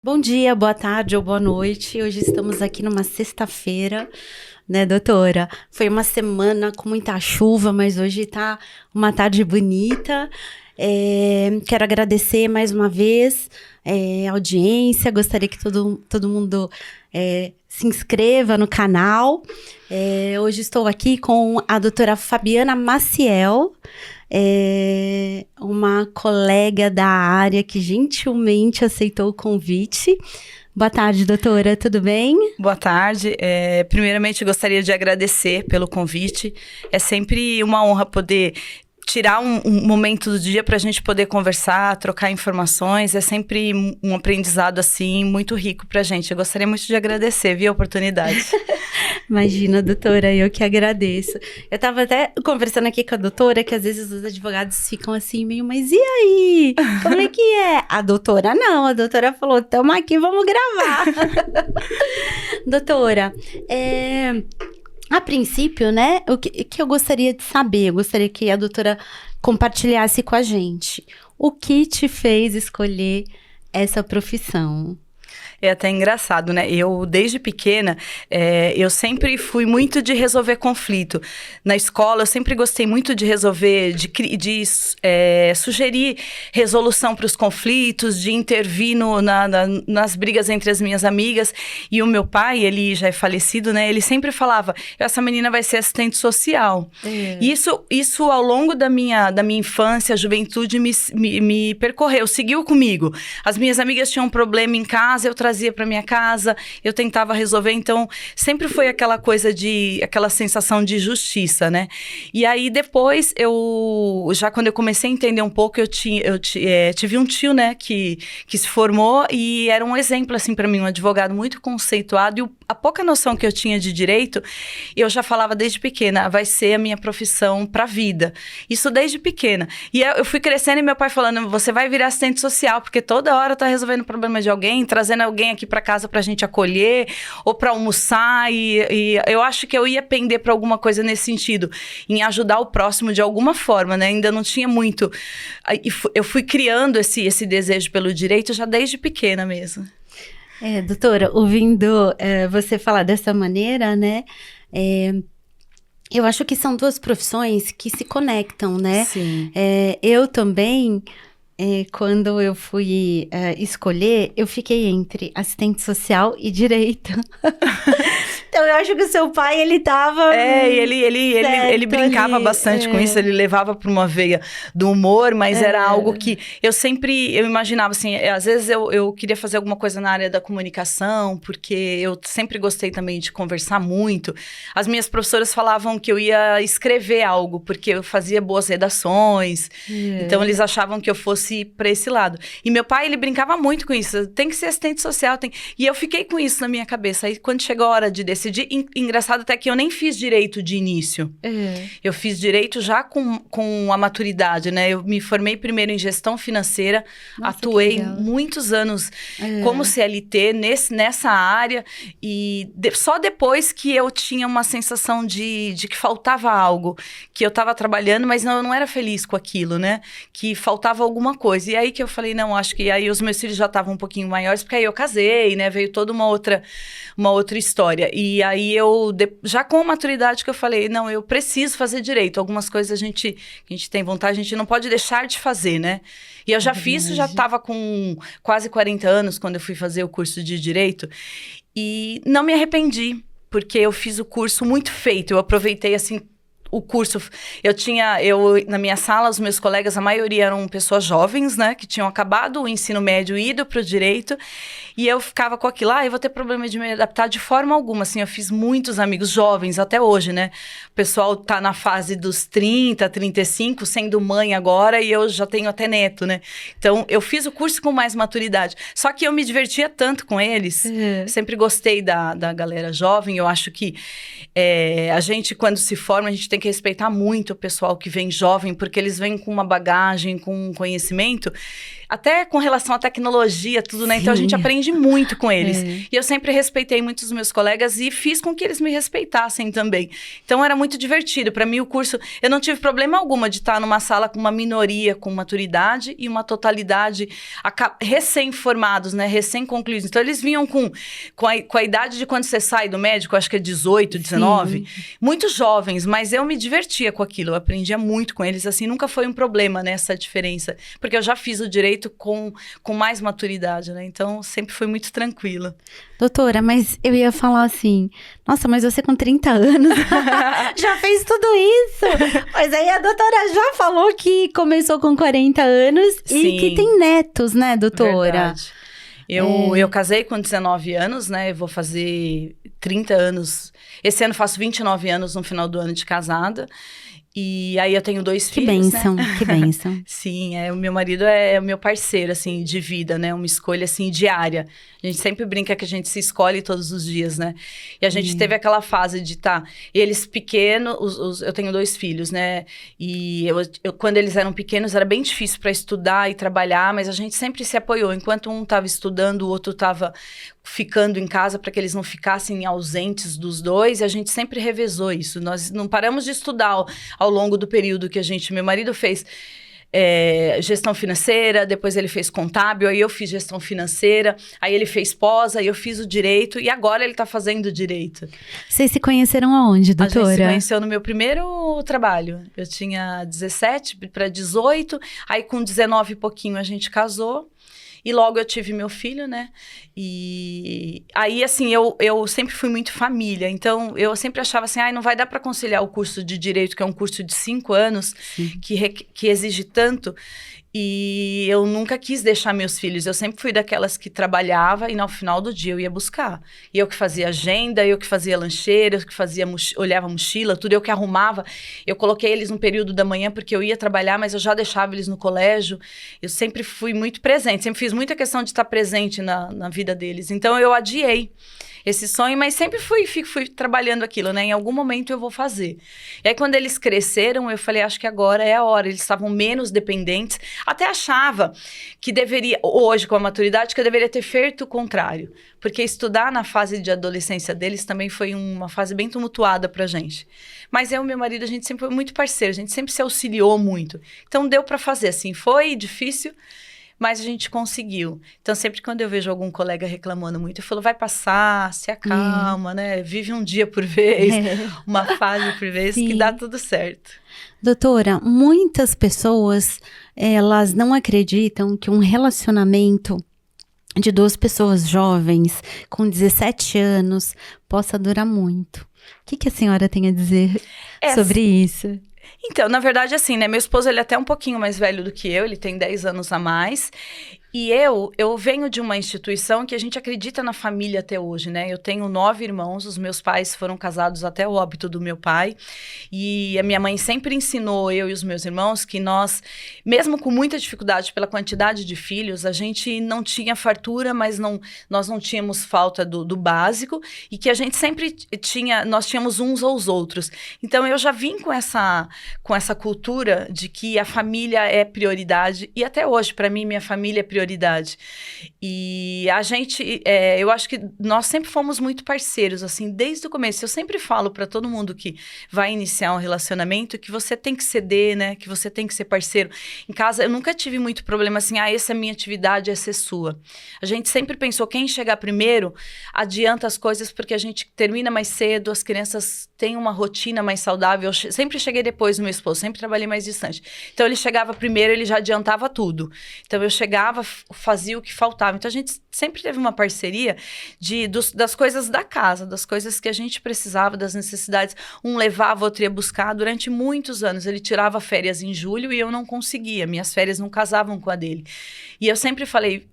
Bom dia, boa tarde ou boa noite. Hoje estamos aqui numa sexta-feira, né, doutora? Foi uma semana com muita chuva, mas hoje tá uma tarde bonita. Quero agradecer mais uma vez a audiência. Gostaria que todo mundo se inscreva no canal. Hoje estou aqui com a doutora Fabiana Maciel, uma colega da área que gentilmente aceitou o convite. Boa tarde, doutora, tudo bem? Boa tarde. Primeiramente, gostaria de agradecer pelo convite. É sempre uma honra poder tirar um momento do dia para a gente poder conversar, trocar informações. É sempre um aprendizado, assim, muito rico para a gente. Eu gostaria muito de agradecer, viu, a oportunidade. Imagina, doutora, eu que agradeço. Eu estava até conversando aqui com a doutora, que às vezes os advogados ficam assim, meio, mas e aí? Como é que é? A doutora não, a doutora falou, estamos aqui, vamos gravar. Doutora, a princípio, né, o que eu gostaria de saber, eu gostaria que a doutora compartilhasse com a gente. O que te fez escolher essa profissão? É até engraçado, né? Eu, desde pequena, eu sempre fui muito de resolver conflito. Na escola, eu sempre gostei muito de resolver, de sugerir resolução para os conflitos, de intervir nas brigas entre as minhas amigas. E o meu pai, ele já é falecido, né? Ele sempre falava, essa menina vai ser assistente social. E isso ao longo da minha infância, juventude, me percorreu, seguiu comigo. As minhas amigas tinham um problema em casa, eu trazia para minha casa, eu tentava resolver, então sempre foi aquela coisa aquela sensação de justiça, né? E aí depois, quando eu comecei a entender um pouco, eu tive um tio, né, que se formou e era um exemplo, assim, para mim, um advogado muito conceituado, e a pouca noção que eu tinha de direito, eu já falava desde pequena, vai ser a minha profissão para a vida. Isso desde pequena. E eu fui crescendo e meu pai falando, você vai virar assistente social, porque toda hora tá resolvendo problema de alguém, trazendo alguém aqui para casa pra gente acolher, ou para almoçar, e eu acho que eu ia pender para alguma coisa nesse sentido, em ajudar o próximo de alguma forma, né? Ainda não tinha muito. Eu fui criando esse desejo pelo direito já desde pequena mesmo. Doutora, ouvindo você falar dessa maneira, né? Eu acho que são duas profissões que se conectam, né? Sim. Eu também, quando eu fui escolher, eu fiquei entre assistente social e direito. Então, eu acho que o seu pai, ele tava... Ele brincava ali, bastante com isso, ele levava para uma veia do humor, mas era algo que eu imaginava, assim, às vezes eu queria fazer alguma coisa na área da comunicação, porque eu sempre gostei também de conversar muito. As minhas professoras falavam que eu ia escrever algo, porque eu fazia boas redações, então eles achavam que eu fosse para esse lado. E meu pai, ele brincava muito com isso, tem que ser assistente social, e eu fiquei com isso na minha cabeça. Aí, quando chegou a hora de decidir, engraçado até que eu nem fiz direito de início. Eu fiz direito já com a maturidade, né? Eu me formei primeiro em gestão financeira, atuei muitos anos como CLT nessa área, e só depois que eu tinha uma sensação de que faltava algo, que eu estava trabalhando, mas eu não era feliz com aquilo, né? Que faltava alguma coisa. E aí que eu falei, não, acho que aí os meus filhos já estavam um pouquinho maiores, porque aí eu casei, né? Veio toda uma outra história. E aí já com a maturidade que eu falei, não, eu preciso fazer direito. Algumas coisas a gente tem vontade, a gente não pode deixar de fazer, né? E eu já fiz, já estava com quase 40 anos quando eu fui fazer o curso de direito. E não me arrependi, porque eu fiz o curso muito feito. Eu aproveitei, assim, o curso. Na minha sala, os meus colegas, a maioria eram pessoas jovens, né? Que tinham acabado o ensino médio e ido para o direito. E eu ficava com aquilo, eu vou ter problema de me adaptar de forma alguma. Assim, eu fiz muitos amigos jovens, até hoje, né? O pessoal tá na fase dos 30, 35, sendo mãe agora, e eu já tenho até neto, né? Então, eu fiz o curso com mais maturidade. Só que eu me divertia tanto com eles. Sempre gostei da galera jovem. Eu acho que a gente, quando se forma, a gente tem que respeitar muito o pessoal que vem jovem, porque eles vêm com uma bagagem, com um conhecimento até com relação à tecnologia, tudo, né? Então a gente aprende muito com eles. E eu sempre respeitei muito os meus colegas e fiz com que eles me respeitassem também. Então era muito divertido. Para mim o curso, eu não tive problema alguma de estar numa sala com uma minoria com maturidade e uma totalidade recém-formados, né? Recém-concluídos. Então eles vinham com a idade de quando você sai do médico, acho que é 18, 19. Muito jovens, mas eu me divertia com aquilo. Eu aprendia muito com eles, assim, nunca foi um problema, né, essa diferença. Porque eu já fiz o direito com mais maturidade, né? Então sempre foi muito tranquila. Doutora, mas eu ia falar assim, nossa, mas você com 30 anos já fez tudo isso. Mas aí a doutora já falou que começou com 40 anos e que tem netos, né, doutora? Verdade. Eu casei com 19 anos, né? Eu vou fazer 30 anos. Esse ano faço 29 anos no final do ano de casada. E aí eu tenho 2 filhos, bênção, né? Que bênção. Sim, o meu marido é o meu parceiro, assim, de vida, né? Uma escolha, assim, diária. A gente sempre brinca que a gente se escolhe todos os dias, né? E a gente teve aquela fase de eles pequenos, eu tenho 2 filhos, né? E quando eles eram pequenos era bem difícil para estudar e trabalhar, mas a gente sempre se apoiou. Enquanto um estava estudando, o outro estava ficando em casa para que eles não ficassem ausentes dos dois, e a gente sempre revezou isso. Nós não paramos de estudar ao longo do período que meu marido fez gestão financeira, depois ele fez contábil, aí eu fiz gestão financeira, aí ele fez pós, aí eu fiz o direito, e agora ele está fazendo direito. Vocês se conheceram aonde, doutora? A gente se conheceu no meu primeiro trabalho. Eu tinha 17 para 18, aí com 19 e pouquinho a gente casou. E logo eu tive meu filho, né? E aí, assim, eu sempre fui muito família. Então, eu sempre achava assim, não vai dar para conciliar o curso de Direito, que é um curso de 5 anos, que exige tanto. E eu nunca quis deixar meus filhos. Eu sempre fui daquelas que trabalhava e no final do dia eu ia buscar. E eu que fazia agenda, eu que fazia lancheira, eu que olhava mochila, tudo eu que arrumava. Eu coloquei eles no período da manhã porque eu ia trabalhar, mas eu já deixava eles no colégio. Eu sempre fui muito presente, sempre fiz muita questão de estar presente na vida deles. Então eu adiei esse sonho, mas sempre fui trabalhando aquilo, né? Em algum momento eu vou fazer. E aí, quando eles cresceram, eu falei, acho que agora é a hora. Eles estavam menos dependentes. Até achava que deveria, hoje, com a maturidade, que eu deveria ter feito o contrário. Porque estudar na fase de adolescência deles também foi uma fase bem tumultuada pra gente. Mas eu e meu marido, a gente sempre foi muito parceiro, a gente sempre se auxiliou muito. Então, deu pra fazer, assim, foi difícil, mas a gente conseguiu. Então, sempre quando eu vejo algum colega reclamando muito, eu falo, vai passar, se acalma, né? Vive um dia por vez, uma fase por vez, que dá tudo certo. Doutora, muitas pessoas, elas não acreditam que um relacionamento de 2 pessoas jovens, com 17 anos, possa durar muito. O que a senhora tem a dizer sobre isso? Então, na verdade, assim, né? Meu esposo, ele é até um pouquinho mais velho do que eu, ele tem 10 anos a mais. E eu venho de uma instituição que a gente acredita na família até hoje, né? Eu tenho 9 irmãos, os meus pais foram casados até o óbito do meu pai. E a minha mãe sempre ensinou, eu e os meus irmãos, que nós, mesmo com muita dificuldade pela quantidade de filhos, a gente não tinha fartura, mas nós não tínhamos falta do básico. E que a gente sempre nós tínhamos uns aos outros. Então, eu já vim com essa cultura de que a família é prioridade. E até hoje, para mim, minha família é prioridade. E a gente, eu acho que nós sempre fomos muito parceiros, assim, desde o começo. Eu sempre falo para todo mundo que vai iniciar um relacionamento que você tem que ceder, né? Que você tem que ser parceiro. Em casa, eu nunca tive muito problema assim, essa é a minha atividade, essa é sua. A gente sempre pensou, quem chegar primeiro, adianta as coisas porque a gente termina mais cedo, as crianças têm uma rotina mais saudável. Eu sempre cheguei depois do meu esposo, sempre trabalhei mais distante. Então, ele chegava primeiro, ele já adiantava tudo. Então, eu chegava, fazia o que faltava. Então, a gente sempre teve uma parceria das coisas da casa, das coisas que a gente precisava, das necessidades. Um levava, outro ia buscar. Durante muitos anos, ele tirava férias em julho e eu não conseguia. Minhas férias não casavam com a dele. E eu sempre falei,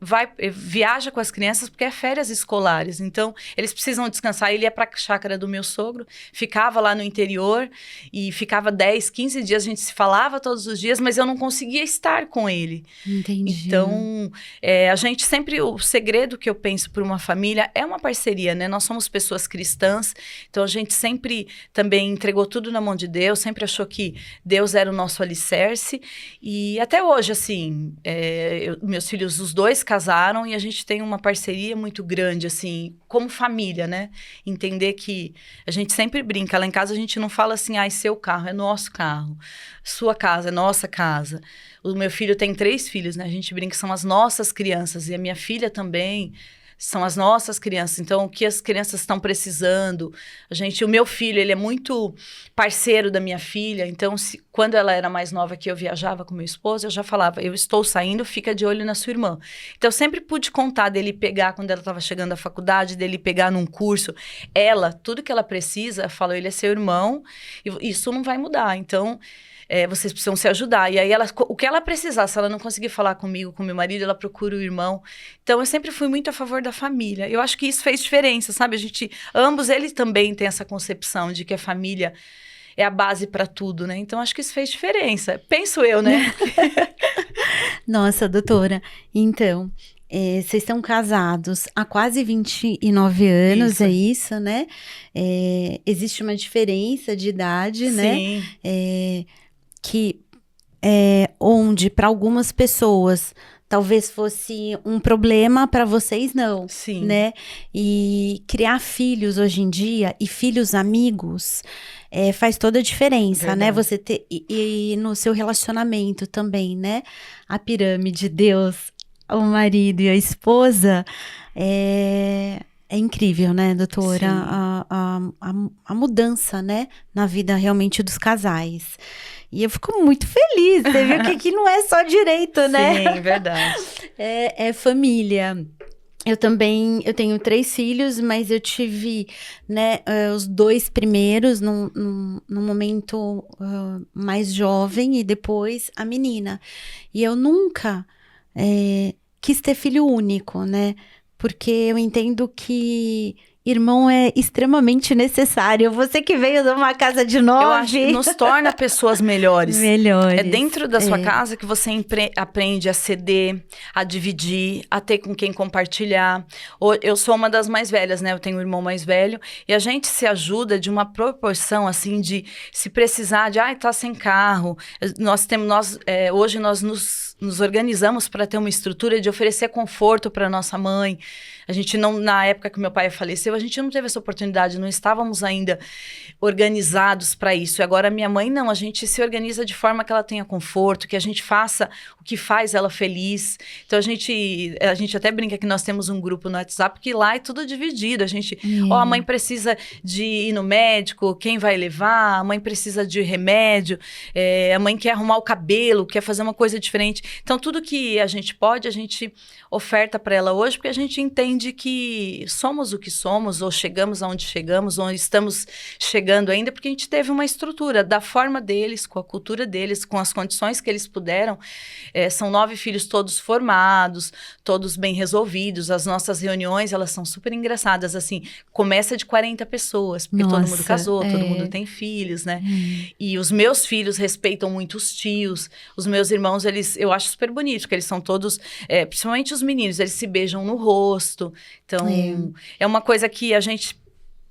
viaja com as crianças porque é férias escolares. Então, eles precisam descansar. Ele ia para a chácara do meu sogro, ficava lá no interior e ficava 10, 15 dias. A gente se falava todos os dias, mas eu não conseguia estar com ele. Entendi. Então, a gente sempre, o segredo que eu penso para uma família é uma parceria, né? Nós somos pessoas cristãs, então a gente sempre também entregou tudo na mão de Deus, sempre achou que Deus era o nosso alicerce, e até hoje, assim, meus filhos, os dois casaram e a gente tem uma parceria muito grande, assim, como família, né? Entender que a gente sempre brinca, lá em casa a gente não fala assim, seu carro é nosso carro, sua casa é nossa casa. O meu filho tem 3 filhos, né? A gente brinca que são as nossas crianças, e a minha filha também são as nossas crianças. Então, o que as crianças estão precisando, o meu filho, ele é muito parceiro da minha filha, então, quando ela era mais nova, que eu viajava com meu esposo, eu já falava, eu estou saindo, fica de olho na sua irmã. Então, eu sempre pude contar dele pegar, quando ela estava chegando à faculdade, dele pegar num curso, tudo que ela precisa, eu falo, ele é seu irmão, e isso não vai mudar, então... vocês precisam se ajudar. E aí, o que ela precisar, se ela não conseguir falar comigo, com meu marido, ela procura o irmão. Então, eu sempre fui muito a favor da família. Eu acho que isso fez diferença, sabe? Ambos, eles também têm essa concepção de que a família é a base para tudo, né? Então, acho que isso fez diferença. Penso eu, né? Nossa, doutora. Então... vocês estão casados há quase 29 anos, isso. É isso, né? Existe uma diferença de idade, sim. Né? Que onde para algumas pessoas talvez fosse um problema, para vocês não, sim. Né? E criar filhos hoje em dia e filhos amigos faz toda a diferença, verdade. Né? Você ter e no seu relacionamento também, né? A pirâmide, Deus, o marido e a esposa é incrível, né, doutora? A mudança, né, na vida realmente dos casais. E eu fico muito feliz, você viu que não é só direito, né? Sim, verdade. É família. Eu tenho 3 filhos, mas eu tive, né, os 2 primeiros num momento mais jovem e depois a menina. E eu nunca quis ter filho único, né? Porque eu entendo que irmão é extremamente necessário. Você que veio de uma casa de 9... Eu acho que nos torna pessoas melhores. Melhores. É dentro da sua casa que você aprende a ceder, a dividir, a ter com quem compartilhar. Eu sou uma das mais velhas, né? Eu tenho um irmão mais velho. E a gente se ajuda de uma proporção, assim, de se precisar de... tá sem carro. Hoje nós nos organizamos para ter uma estrutura de oferecer conforto para nossa mãe. A gente não, na época que meu pai faleceu, a gente não teve essa oportunidade, não estávamos ainda organizados para isso. E agora minha mãe não, a gente se organiza de forma que ela tenha conforto, que a gente faça o que faz ela feliz. Então a gente até brinca que nós temos um grupo no WhatsApp que lá é tudo dividido. A mãe precisa de ir no médico, quem vai levar? A mãe precisa de remédio, a mãe quer arrumar o cabelo, quer fazer uma coisa diferente. Então tudo que a gente pode, a gente oferta para ela hoje, porque a gente entende que somos o que somos, ou chegamos aonde chegamos, ou estamos chegando ainda, porque a gente teve uma estrutura da forma deles, com a cultura deles, com as condições que eles puderam. São 9 filhos todos formados, todos bem resolvidos. As nossas reuniões, elas são super engraçadas, assim, começa de 40 pessoas, porque todo mundo casou, todo mundo tem filhos, né? E os meus filhos respeitam muito os tios, os meus irmãos, eu acho super bonito, porque eles são todos, principalmente os meninos, eles se beijam no rosto. Então, é uma coisa que a gente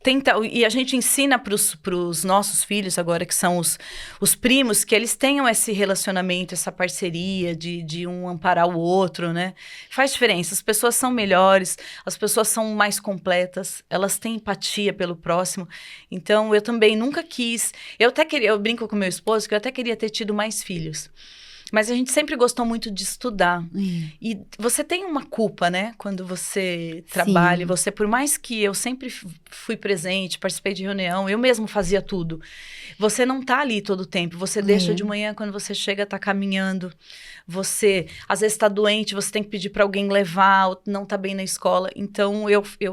tenta, e a gente ensina para os nossos filhos agora, que são os primos, que eles tenham esse relacionamento, essa parceria de um amparar o outro, né? Faz diferença, as pessoas são melhores, as pessoas são mais completas, elas têm empatia pelo próximo. Então, eu também nunca quis, eu brinco com meu esposo que eu até queria ter tido mais filhos. Mas a gente sempre gostou muito de estudar. E você tem uma culpa, né? Quando você trabalha, você, por mais que eu sempre fui presente, participei de reunião, eu mesmo fazia tudo. Você não tá ali todo o tempo. Você deixa de manhã, quando você chega, tá caminhando. Você, às vezes, tá doente, você tem que pedir para alguém levar, ou não tá bem na escola. Então,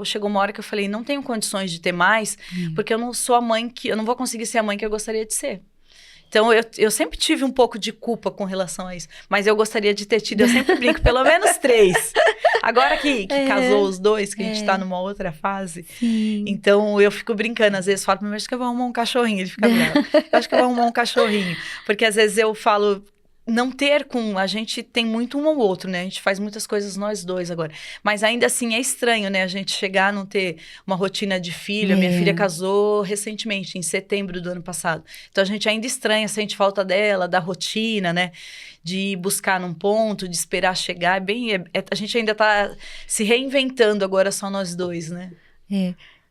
chegou uma hora que eu falei, não tenho condições de ter mais, porque eu não sou a mãe eu não vou conseguir ser a mãe que eu gostaria de ser. Então, eu sempre tive um pouco de culpa com relação a isso. Mas eu gostaria de ter tido, eu sempre brinco, pelo menos 3. Agora que casou os 2, que a gente tá numa outra fase. Sim. Então, eu fico brincando. Às vezes, falo, mas acho que eu vou arrumar um cachorrinho. Ele fica bravo. Eu acho que eu vou arrumar um cachorrinho. Porque, às vezes, eu falo... não ter com... A gente tem muito um ou outro, né? A gente faz muitas coisas nós dois agora. Mas ainda assim é estranho, né? A gente chegar a não ter uma rotina de filho. A minha filha casou recentemente, em setembro do ano passado. Então a gente ainda estranha, sente falta dela, da rotina, né? De buscar num ponto, de esperar chegar. A gente ainda tá se reinventando agora, só nós dois, né?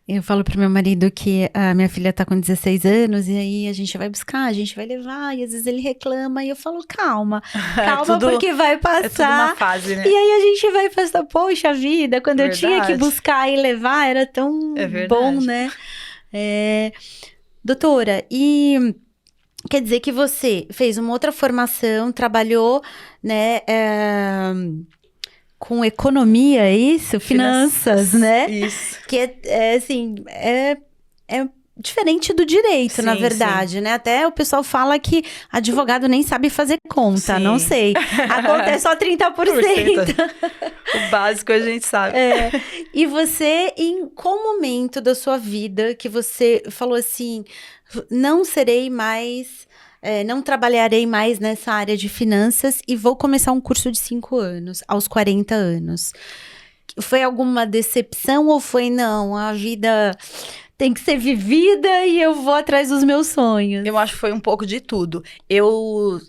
Eu falo pro meu marido que a minha filha tá com 16 anos e aí a gente vai buscar, a gente vai levar, e às vezes ele reclama e eu falo, calma, porque vai passar. É tudo uma fase, né? E aí a gente vai passar, poxa vida, quando eu tinha que buscar e levar, era tão bom, né? Doutora, e quer dizer que você fez uma outra formação, trabalhou, né, com economia, é isso? Finanças, né? Isso. Que é diferente do direito, na verdade, né? Até o pessoal fala que advogado nem sabe fazer conta, não sei. A conta é só 30%. O básico a gente sabe. E você, em qual momento da sua vida que você falou assim, não serei mais... não trabalharei mais nessa área de finanças e vou começar um curso de 5 anos, aos 40 anos. Foi alguma decepção ou foi, não, a vida tem que ser vivida e eu vou atrás dos meus sonhos? Eu acho que foi um pouco de tudo. Eu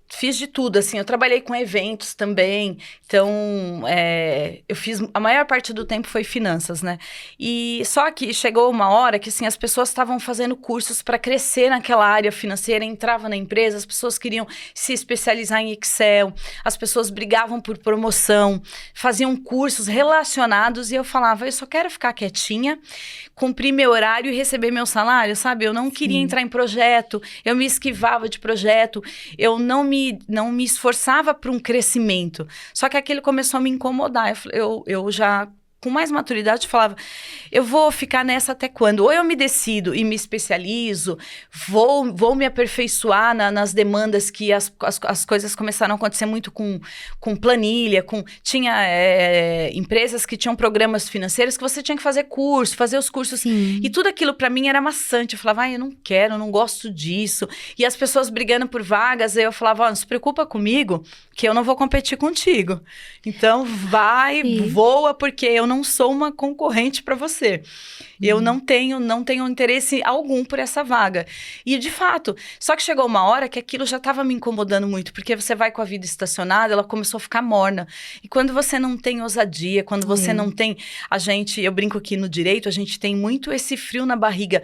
fiz de tudo, assim, eu trabalhei com eventos também, então, eu fiz, a maior parte do tempo foi finanças, né, e só que chegou uma hora que, assim, as pessoas estavam fazendo cursos para crescer naquela área financeira, entrava na empresa, as pessoas queriam se especializar em Excel, as pessoas brigavam por promoção, faziam cursos relacionados e eu falava, eu só quero ficar quietinha, cumprir meu horário e receber meu salário, sabe, eu não queria entrar em projeto, eu me esquivava de projeto, eu não me esforçava para um crescimento. Só que aquilo começou a me incomodar. Eu já, com mais maturidade, falava, eu vou ficar nessa até quando? Ou eu me decido e me especializo, vou me aperfeiçoar nas demandas que as coisas começaram a acontecer muito com planilha, tinha empresas que tinham programas financeiros que você tinha que fazer curso, fazer os cursos. Sim. E tudo aquilo para mim era maçante. Eu falava, eu não quero, eu não gosto disso. E as pessoas brigando por vagas, eu falava, não se preocupa comigo, que eu não vou competir contigo. Então, voa, porque eu não sou uma concorrente para você. Eu não tenho interesse algum por essa vaga. E, de fato, só que chegou uma hora que aquilo já estava me incomodando muito, porque você vai com a vida estacionada, ela começou a ficar morna. E quando você não tem ousadia, quando você não tem... eu brinco aqui no direito, a gente tem muito esse frio na barriga.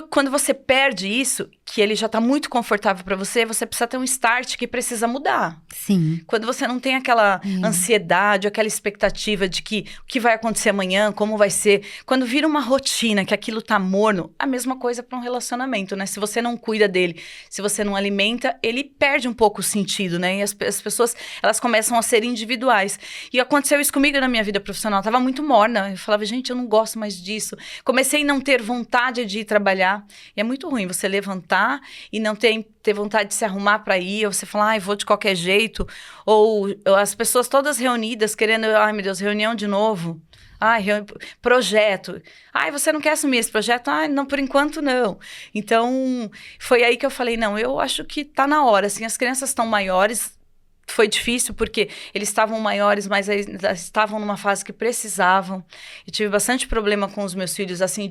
Quando você perde isso, que ele já está muito confortável para você precisa ter um start que precisa mudar. Sim. Quando você não tem aquela ansiedade, aquela expectativa de que o que vai acontecer amanhã, como vai ser. Quando vira uma rotina, que aquilo tá morno, a mesma coisa para um relacionamento, né? Se você não cuida dele, se você não alimenta, ele perde um pouco o sentido, né? E as pessoas, elas começam a ser individuais. E aconteceu isso comigo na minha vida profissional. Eu tava muito morna. Eu falava, gente, eu não gosto mais disso. Comecei a não ter vontade de ir trabalhar. E é muito ruim você levantar e não ter vontade de se arrumar para ir, ou você falar, vou de qualquer jeito, ou as pessoas todas reunidas querendo, meu Deus, reunião de novo, projeto, você não quer assumir esse projeto? Não, por enquanto não. Então, foi aí que eu falei, não, eu acho que tá na hora, assim, as crianças estão maiores. Foi difícil porque eles estavam maiores, mas estavam numa fase que precisavam. Eu tive bastante problema com os meus filhos, assim,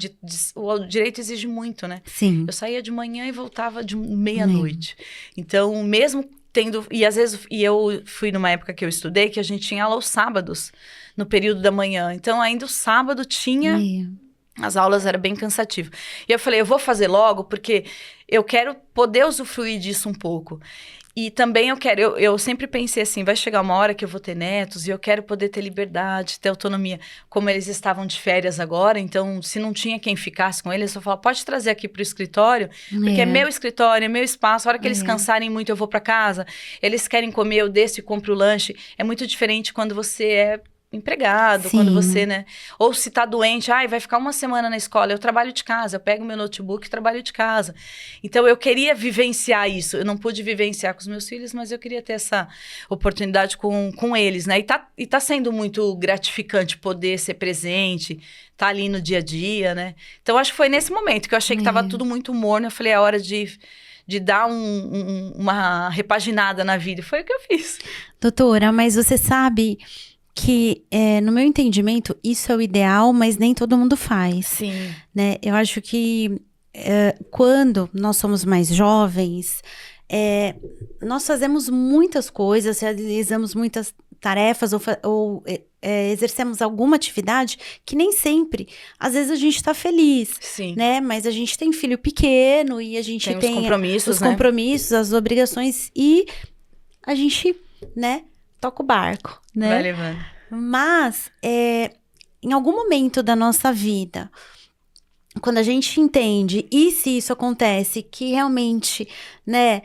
o direito exige muito, né? Sim. Eu saía de manhã e voltava de meia-noite. Então, mesmo tendo... E às vezes, eu fui numa época que eu estudei, que a gente tinha aula aos sábados, no período da manhã. Então, ainda o sábado tinha... As aulas eram bem cansativas. E eu falei, eu vou fazer logo, porque eu quero poder usufruir disso um pouco. E também eu sempre pensei assim, vai chegar uma hora que eu vou ter netos e eu quero poder ter liberdade, ter autonomia. Como eles estavam de férias agora, então se não tinha quem ficasse com eles, eu falava, pode trazer aqui pro escritório, porque é meu escritório, é meu espaço, a hora que eles cansarem muito eu vou para casa, eles querem comer, eu desço e compro o lanche. É muito diferente quando você é empregado, quando você, né? Ou se tá doente, vai ficar uma semana na escola, eu trabalho de casa, eu pego meu notebook e trabalho de casa. Então, eu queria vivenciar isso. Eu não pude vivenciar com os meus filhos, mas eu queria ter essa oportunidade com eles, né? E tá sendo muito gratificante poder ser presente, tá ali no dia a dia, né? Então, acho que foi nesse momento que eu achei que tava tudo muito morno. Eu falei, é hora de de dar uma repaginada na vida. Foi o que eu fiz. Doutora, mas você sabe que, no meu entendimento, isso é o ideal, mas nem todo mundo faz. Sim. Né? Eu acho que quando nós somos mais jovens, nós fazemos muitas coisas, realizamos muitas tarefas ou exercemos alguma atividade que nem sempre, às vezes a gente tá feliz, Sim. né? Mas a gente tem filho pequeno e a gente tem os compromissos, né? As obrigações e a gente, né, toca o barco, né? Vai levando. Mas, em algum momento da nossa vida, quando a gente entende, e se isso acontece, que realmente, né,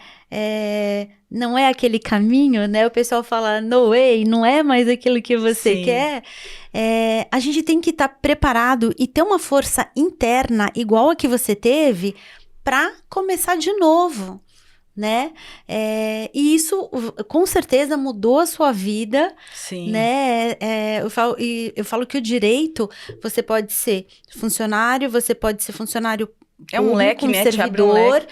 não é aquele caminho, né, o pessoal fala, no way, não é mais aquilo que você Sim. quer, a gente tem que estar preparado e ter uma força interna igual a que você teve para começar de novo, né, e isso com certeza mudou a sua vida. Sim. Né? Eu falo que o direito, você pode ser funcionário, você pode ser funcionário um leque, né? servidor,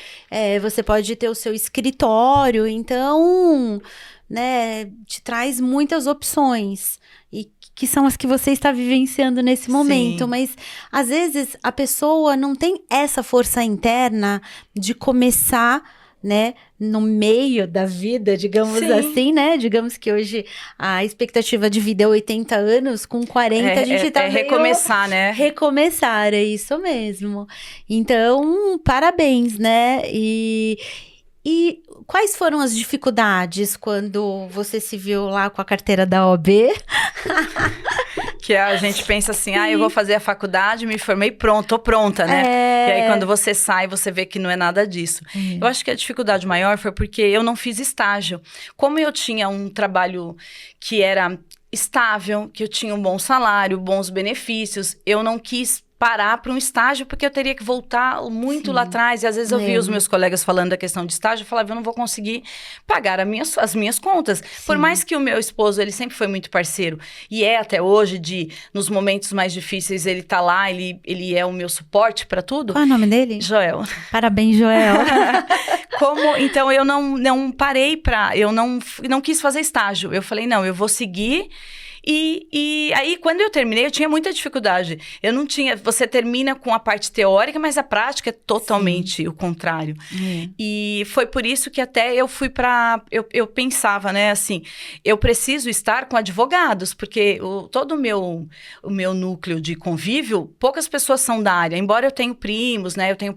você pode ter o seu escritório, então, né, te traz muitas opções, e que são as que você está vivenciando nesse momento. Sim. Mas, às vezes, a pessoa não tem essa força interna de começar, né, no meio da vida, digamos Sim. assim, né? Digamos que hoje a expectativa de vida é 80 anos, com 40 a gente tá recomeçar, né? Recomeçar, é isso mesmo. Então, parabéns, né? E quais foram as dificuldades quando você se viu lá com a carteira da OAB? Que a gente pensa assim, eu vou fazer a faculdade, me formei, tô pronta, né? E aí, quando você sai, você vê que não é nada disso. Eu acho que a dificuldade maior foi porque eu não fiz estágio. Como eu tinha um trabalho que era estável, que eu tinha um bom salário, bons benefícios, eu não quis parar para um estágio, porque eu teria que voltar muito lá atrás. E às vezes eu via os meus colegas falando da questão de estágio, eu falava, eu não vou conseguir pagar as minhas contas. Sim. Por mais que o meu esposo, ele sempre foi muito parceiro, e até hoje, nos momentos mais difíceis, ele tá lá, ele é o meu suporte para tudo. Qual é o nome dele? Joel. Parabéns, Joel. Então, eu não parei eu não quis fazer estágio. Eu falei, não, eu vou seguir. E aí, quando eu terminei, eu tinha muita dificuldade. Eu não tinha... Você termina com a parte teórica, mas a prática é totalmente o contrário. E foi por isso que até eu fui eu pensava, né, assim, eu preciso estar com advogados, porque todo o meu núcleo de convívio, poucas pessoas são da área. Embora eu tenha primos, né, eu tenho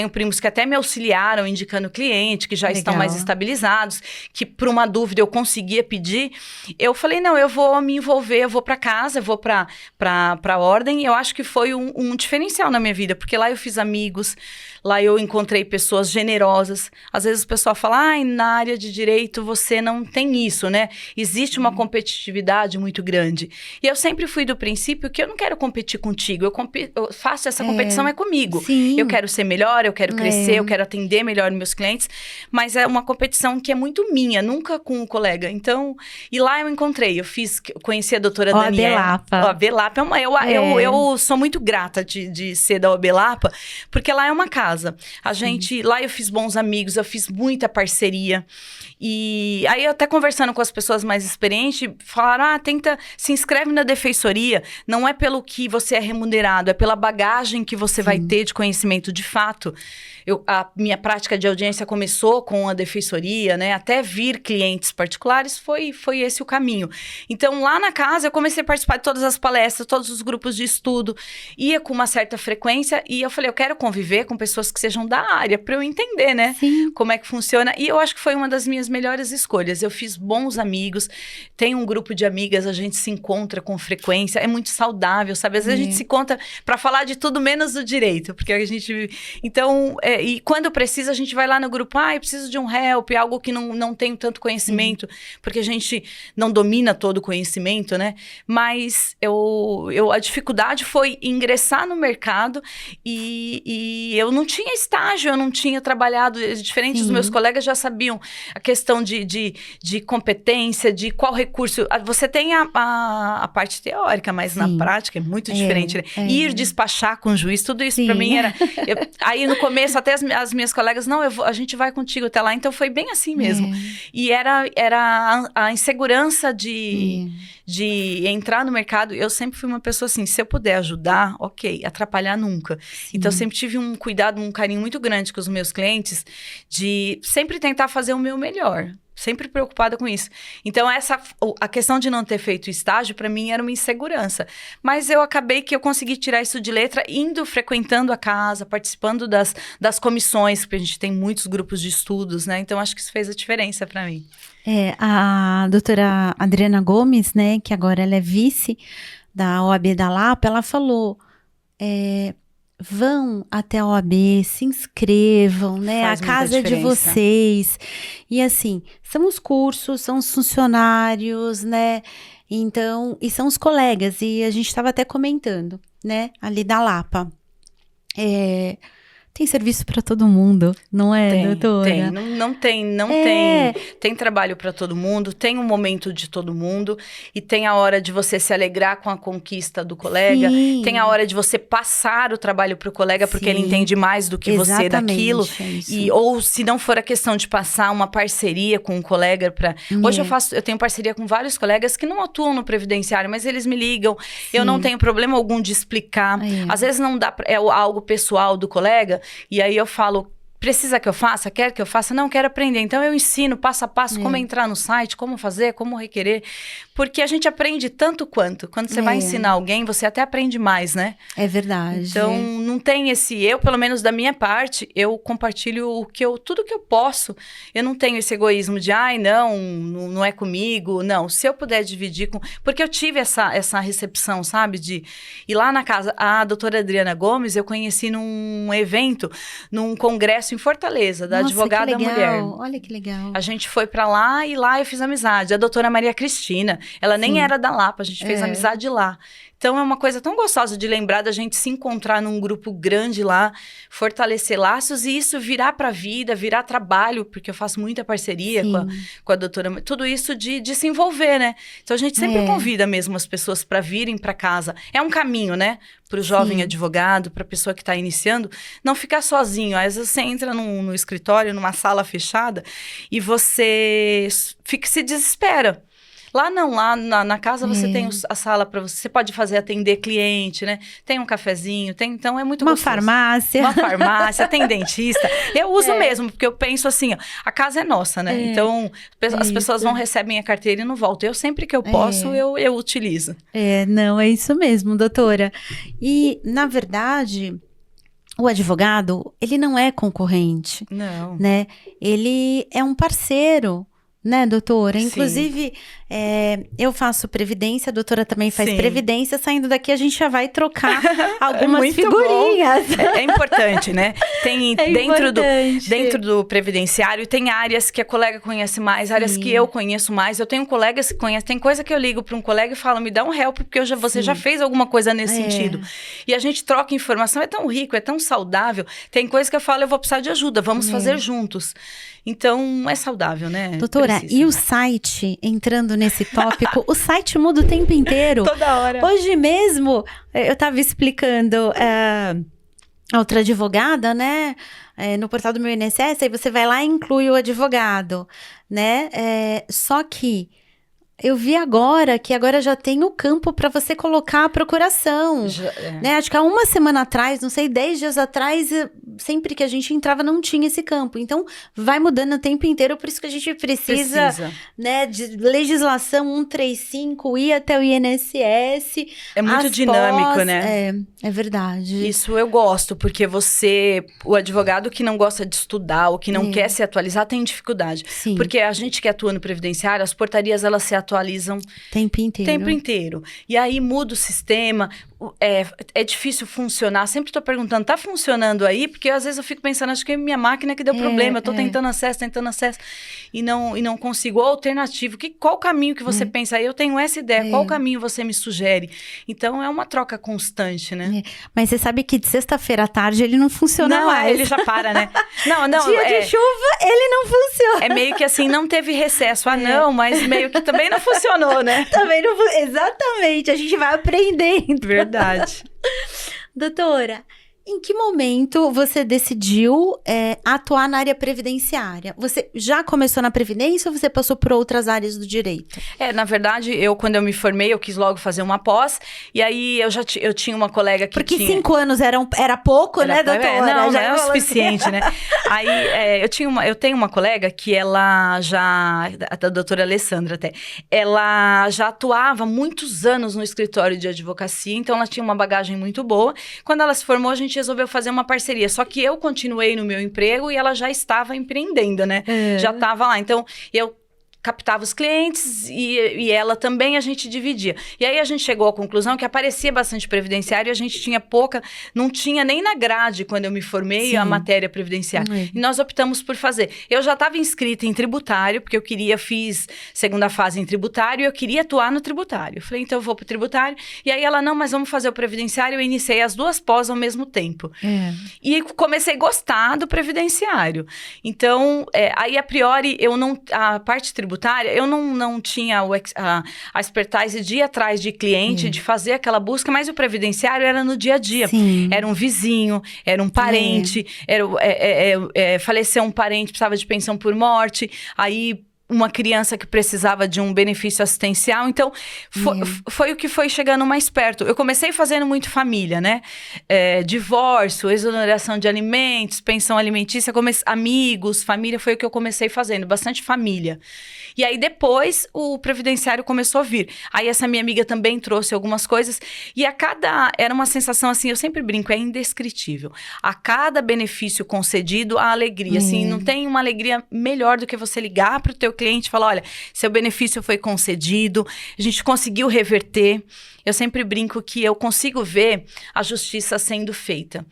primos que até me auxiliaram indicando cliente, que já estão mais estabilizados, que por uma dúvida eu conseguia pedir. Eu falei, não, eu vou me envolver, eu vou para casa, eu vou para a ordem. Eu acho que foi um diferencial na minha vida, porque lá eu fiz amigos, lá eu encontrei pessoas generosas. Às vezes o pessoal fala, na área de direito você não tem isso, né? Existe uma competitividade muito grande. E eu sempre fui do princípio que eu não quero competir contigo, eu faço essa competição comigo. Sim. Eu quero ser melhor, eu quero crescer, eu quero atender melhor meus clientes, mas é uma competição que é muito minha, nunca com um colega. Então, e lá eu encontrei, conheci a doutora Daniela. A OAB Lapa eu sou muito grata de ser da OAB Lapa, porque lá é uma casa. Lá eu fiz bons amigos, eu fiz muita parceria. E aí, até conversando com as pessoas mais experientes, falaram, se inscreve na defensoria, não é pelo que você é remunerado, é pela bagagem que você vai ter de conhecimento de fato. A minha prática de audiência começou com a defensoria, né? Até vir clientes particulares, foi esse o caminho. Então, lá na casa, eu comecei a participar de todas as palestras, todos os grupos de estudo, ia com uma certa frequência, e eu falei, eu quero conviver com pessoas que sejam da área, para eu entender, né? Sim. Como é que funciona. E eu acho que foi uma das minhas melhores escolhas. Eu fiz bons amigos, tenho um grupo de amigas, a gente se encontra com frequência, é muito saudável, sabe? Às vezes a gente se encontra para falar de tudo menos do direito, porque a gente... Então, e quando precisa, a gente vai lá no grupo, eu preciso de um help, algo que não tenho tanto conhecimento, porque a gente não domina todo o conhecimento, né? Mas a dificuldade foi ingressar no mercado e eu não tinha estágio, eu não tinha trabalhado, diferente dos meus colegas já sabiam a questão de competência, de qual recurso. Você tem a parte teórica, mas na prática é muito diferente, né? Ir despachar com o juiz, tudo isso para mim era... aí no começo, até as minhas colegas, não, a gente vai contigo até lá. Então foi bem assim mesmo. E era a insegurança de entrar no mercado. Eu sempre fui uma pessoa assim, se eu puder ajudar, ok, atrapalhar nunca. Então eu sempre tive um cuidado, um carinho muito grande com os meus clientes, de sempre tentar fazer o meu melhor. Sempre preocupada com isso. Então, a questão de não ter feito estágio, para mim, era uma insegurança. Mas eu acabei que eu consegui tirar isso de letra, frequentando a casa, participando das comissões, porque a gente tem muitos grupos de estudos, né? Então, acho que isso fez a diferença para mim. A doutora Adriana Gomes, né, que agora ela é vice da OAB da Lapa, ela falou... vão até a OAB, se inscrevam, né? A casa é de vocês. E assim, são os cursos, são os funcionários, né? Então, e são os colegas. E a gente estava até comentando, né? Ali da Lapa. Tem serviço para todo mundo, não é, doutora? Tem, não tem. Tem trabalho para todo mundo, tem um momento de todo mundo, e tem a hora de você se alegrar com a conquista do colega, tem a hora de você passar o trabalho para o colega, porque ele entende mais do que você daquilo. Ou se não for a questão de passar uma parceria com um colega para... Hoje eu tenho parceria com vários colegas que não atuam no previdenciário, mas eles me ligam, eu não tenho problema algum de explicar. Às vezes não dá, é algo pessoal do colega. E aí eu falo, precisa que eu faça? Quer que eu faça? Não, quero aprender. Então eu ensino passo a passo como entrar no site, como fazer, como requerer. Porque a gente aprende tanto quanto. Quando você vai ensinar alguém, você até aprende mais, né? É verdade. Então não tem eu, pelo menos da minha parte, eu compartilho tudo que eu posso. Eu não tenho esse egoísmo de, não é comigo. Não, se eu puder dividir com... Porque eu tive essa recepção, sabe? De ir lá na casa. A doutora Adriana Gomes, eu conheci num evento, num congresso em Fortaleza, da Advogada Mulher. Olha que legal. A gente foi pra lá e lá eu fiz amizade. A doutora Maria Cristina, ela nem era da Lapa, a gente fez amizade lá. Então, é uma coisa tão gostosa de lembrar da gente se encontrar num grupo grande lá, fortalecer laços e isso virar pra vida, virar trabalho, porque eu faço muita parceria com a doutora. Tudo isso de se envolver, né? Então, a gente sempre convida mesmo as pessoas para virem para casa. É um caminho, né? Para o jovem advogado, para a pessoa que está iniciando, não ficar sozinho. Às vezes você entra no escritório, numa sala fechada, e você se desespera. Lá não, lá na casa você tem a sala para você pode atender cliente, né? Tem um cafezinho, então é muito gostoso. Uma farmácia, tem dentista. Eu uso mesmo, porque eu penso assim, ó, a casa é nossa, né? Então, as pessoas recebem a carteira e não voltam. Eu sempre que eu posso, eu utilizo. Não, é isso mesmo, doutora. E, na verdade... O advogado, ele não é concorrente. Não. Né? Ele é um parceiro, né, doutora? Inclusive, eu faço previdência, a doutora também faz previdência. Saindo daqui, a gente já vai trocar algumas figurinhas. É importante, né? Tem dentro do previdenciário, tem áreas que a colega conhece mais, áreas que eu conheço mais. Eu tenho colegas que conhecem. Tem coisa que eu ligo para um colega e falo, me dá um help, porque você já fez alguma coisa nesse sentido. E a gente troca informação, é tão rico, é tão saudável. Tem coisa que eu falo, eu vou precisar de ajuda, vamos fazer juntos. Então, é saudável, né? Doutora, e o site, entrando nesse tópico, o site muda o tempo inteiro. Toda hora. Hoje mesmo, eu estava explicando a outra advogada, né? No portal do meu INSS, aí você vai lá e inclui o advogado, né? Só que eu vi agora que agora já tem o campo para você colocar a procuração, né? Acho que há uma semana atrás, não sei, 10 dias atrás, sempre que a gente entrava não tinha esse campo. Então, vai mudando o tempo inteiro, por isso que a gente precisa. Né, de legislação 135, ir até o INSS. É muito dinâmico, né? É verdade. Isso eu gosto, porque o advogado que não gosta de estudar, ou que não quer se atualizar, tem dificuldade. Sim. Porque a gente que atua no previdenciário, as portarias, elas se atualizam tempo inteiro. E aí muda o sistema. é difícil funcionar. Sempre tô perguntando, tá funcionando aí? Porque às vezes eu fico pensando, acho que é minha máquina que deu problema. Eu tô tentando acesso e não consigo. Ou alternativo, qual o caminho que você pensa aí? Eu tenho essa ideia, qual caminho você me sugere? Então, é uma troca constante, né? Mas você sabe que de sexta-feira à tarde ele não funciona mais. Ele já para, né? Não, Dia de chuva, ele não funciona. É meio que assim, não teve recesso. Não, mas meio que também não funcionou, né? Também não exatamente, a gente vai aprendendo. Verdade. Doutora, em que momento você decidiu atuar na área previdenciária? Você já começou na Previdência ou você passou por outras áreas do direito? Na verdade, quando eu me formei, eu quis logo fazer uma pós. E aí, eu tinha uma colega que Porque 5 anos era pouco, né, doutora? Não é o suficiente, né? Aí, eu tenho uma colega que ela já... A doutora Alessandra até. Ela já atuava muitos anos no escritório de advocacia. Então, ela tinha uma bagagem muito boa. Quando ela se formou, a gente resolveu fazer uma parceria. Só que eu continuei no meu emprego e ela já estava empreendendo, né? Já estava lá. Então, eu captava os clientes e ela também, a gente dividia. E aí a gente chegou à conclusão que aparecia bastante previdenciário e a gente tinha pouca, não tinha nem na grade quando eu me formei a matéria previdenciária. E nós optamos por fazer. Eu já estava inscrita em tributário, porque fiz segunda fase em tributário e eu queria atuar no tributário. Eu falei, então eu vou pro tributário. E aí ela, não, mas vamos fazer o previdenciário. Eu iniciei as duas pós ao mesmo tempo. E comecei a gostar do previdenciário. Então, aí a priori, a parte tributária, eu não tinha a expertise de ir atrás de cliente, de fazer aquela busca, mas o previdenciário era no dia a dia. Sim. Era um vizinho, era um parente, faleceu um parente, precisava de pensão por morte, aí uma criança que precisava de um benefício assistencial. Então, foi o que foi chegando mais perto. Eu comecei fazendo muito família, né? Divórcio, exoneração de alimentos, pensão alimentícia, amigos, família, foi o que eu comecei fazendo. Bastante família. E aí, depois, o previdenciário começou a vir. Aí, essa minha amiga também trouxe algumas coisas. E era uma sensação, assim, eu sempre brinco, é indescritível. A cada benefício concedido, a alegria. Assim, não tem uma alegria melhor do que você ligar para o teu cliente e falar, olha, seu benefício foi concedido, a gente conseguiu reverter. Eu sempre brinco que eu consigo ver a justiça sendo feita.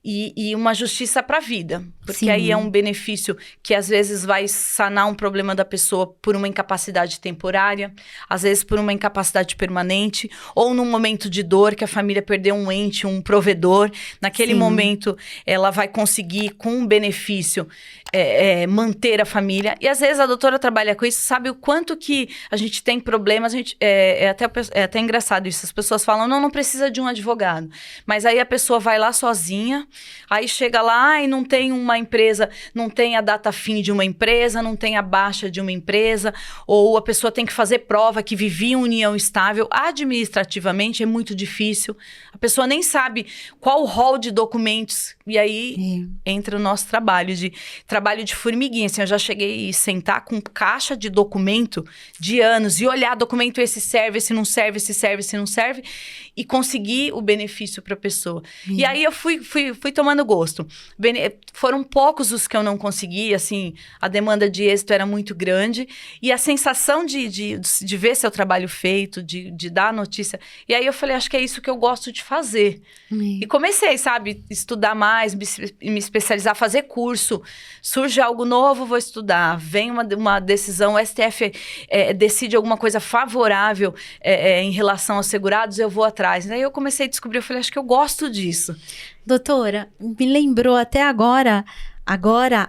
E uma justiça para a vida. Porque aí é um benefício que às vezes vai sanar um problema da pessoa por uma incapacidade temporária, às vezes por uma incapacidade permanente, ou num momento de dor que a família perdeu um ente, um provedor. Naquele momento, ela vai conseguir, com um benefício, manter a família. E às vezes a doutora trabalha com isso, sabe o quanto que a gente tem problemas. É até engraçado isso. As pessoas falam, não precisa de um advogado. Mas aí a pessoa vai lá sozinha, aí chega lá e não tem uma empresa, não tem a data fim de uma empresa, não tem a baixa de uma empresa, ou a pessoa tem que fazer prova que vivia em união estável. Administrativamente é muito difícil. A pessoa nem sabe qual o rol de documentos. E aí entra o nosso trabalho de formiguinha. Assim, eu já cheguei a sentar com caixa de documento de anos e olhar documento, esse serve, esse não serve, esse serve, esse não serve, e conseguir o benefício para a pessoa. E aí eu fui tomando gosto. Foram poucos os que eu não consegui, assim, a demanda de êxito era muito grande, e a sensação de ver seu trabalho feito, de dar a notícia. E aí eu falei, acho que é isso que eu gosto de fazer. E comecei, sabe, estudar mais, me especializar, fazer curso. Surge algo novo, vou estudar. Vem uma decisão, o STF decide alguma coisa favorável em relação aos segurados, eu vou atrás. Aí eu comecei a descobrir, eu falei, acho que eu gosto disso. Doutora, me lembrou até agora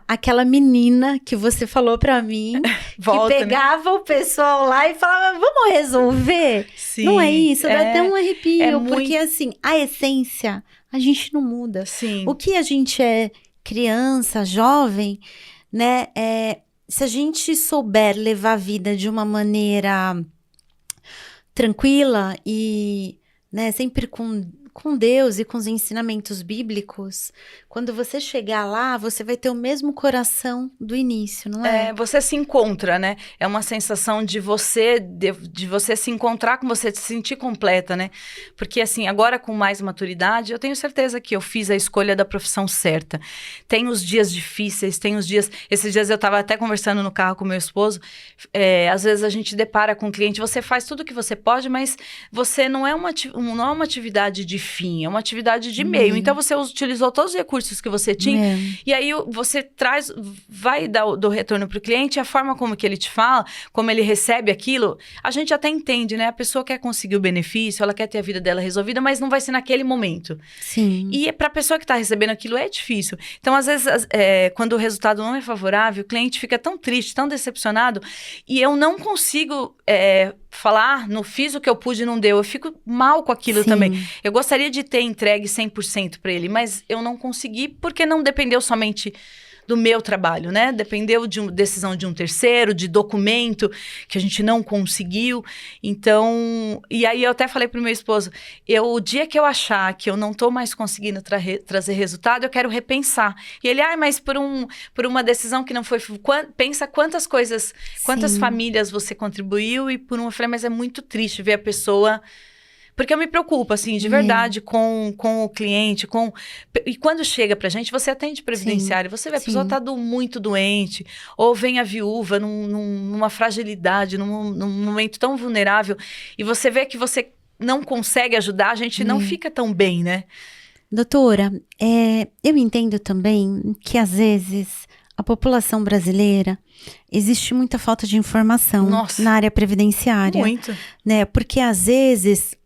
aquela menina que você falou pra mim, Volta, que pegava o pessoal lá e falava, vamos resolver? Sim, não é isso? Dá até um arrepio, porque muito... assim, a essência, a gente não muda. Sim. O que a gente é criança, jovem, né? Se a gente souber levar a vida de uma maneira tranquila e, né, sempre com com Deus e com os ensinamentos bíblicos, quando você chegar lá, você vai ter o mesmo coração do início, não é? Você se encontra, né? É uma sensação de você se encontrar com você, de se sentir completa, né? Porque assim, agora com mais maturidade, eu tenho certeza que eu fiz a escolha da profissão certa. Tem os dias difíceis, tem os dias... Esses dias eu tava até conversando no carro com meu esposo, às vezes a gente depara com o cliente, você faz tudo o que você pode, mas você não é uma atividade de fim, é uma atividade de meio. Então, você utilizou todos os recursos que você tinha e aí você vai dar do retorno para o cliente, a forma como que ele te fala, como ele recebe aquilo, a gente até entende, né? A pessoa quer conseguir o benefício, ela quer ter a vida dela resolvida, mas não vai ser naquele momento. Sim. E para a pessoa que está recebendo aquilo é difícil. Então, às vezes, quando o resultado não é favorável, o cliente fica tão triste, tão decepcionado, e eu não consigo falar, não fiz o que eu pude e não deu. Eu fico mal com aquilo também. Eu gostaria de ter entregue 100% para ele, mas eu não consegui porque não dependeu somente do meu trabalho, né? Dependeu de decisão de um terceiro, de documento que a gente não conseguiu. Então, e aí eu até falei pro meu esposo, o dia que eu achar que eu não tô mais conseguindo trazer resultado, eu quero repensar. E ele, mas por uma decisão que não foi... Pensa quantas coisas, quantas famílias você contribuiu e por uma... Eu falei, mas é muito triste ver a pessoa... Porque eu me preocupo, assim, de verdade, com o cliente, e quando chega pra gente, você atende previdenciário, você vê, a pessoa tá muito doente, ou vem a viúva numa fragilidade, num momento tão vulnerável, e você vê que você não consegue ajudar, a gente não fica tão bem, né? Doutora, eu entendo também que, às vezes, a população brasileira, existe muita falta de informação na área previdenciária. Muito. Né? Porque, às vezes...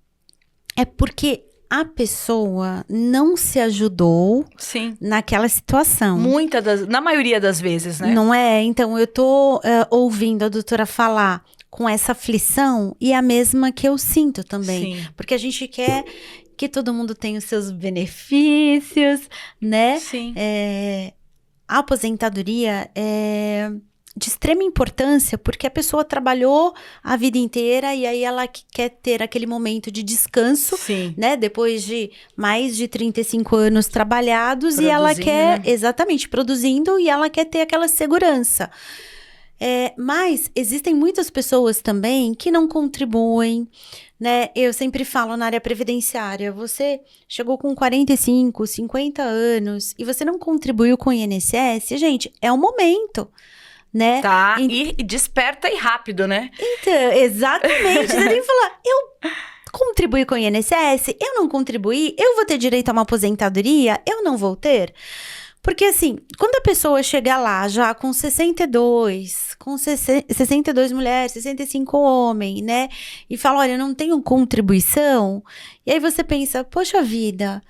É porque a pessoa não se ajudou naquela situação. Na maioria das vezes, né? Não é? Então, eu tô ouvindo a doutora falar com essa aflição e a mesma que eu sinto também. Sim. Porque a gente quer que todo mundo tenha os seus benefícios, né? Sim. A aposentadoria é... de extrema importância, porque a pessoa trabalhou a vida inteira e aí ela quer ter aquele momento de descanso, né? Depois de mais de 35 anos trabalhados e ela quer, exatamente, produzindo e ela quer ter aquela segurança. Mas existem muitas pessoas também que não contribuem, né? Eu sempre falo na área previdenciária, você chegou com 45, 50 anos e você não contribuiu com o INSS, gente, é o momento. Né? Tá, e desperta e rápido, né? Então, exatamente. Você tem que falar, eu contribuí com o INSS, eu não contribuí, eu vou ter direito a uma aposentadoria, eu não vou ter. Porque assim, quando a pessoa chega lá já com 62, com 62 mulheres, 65 homens, né? E fala, olha, eu não tenho contribuição. E aí você pensa, poxa vida,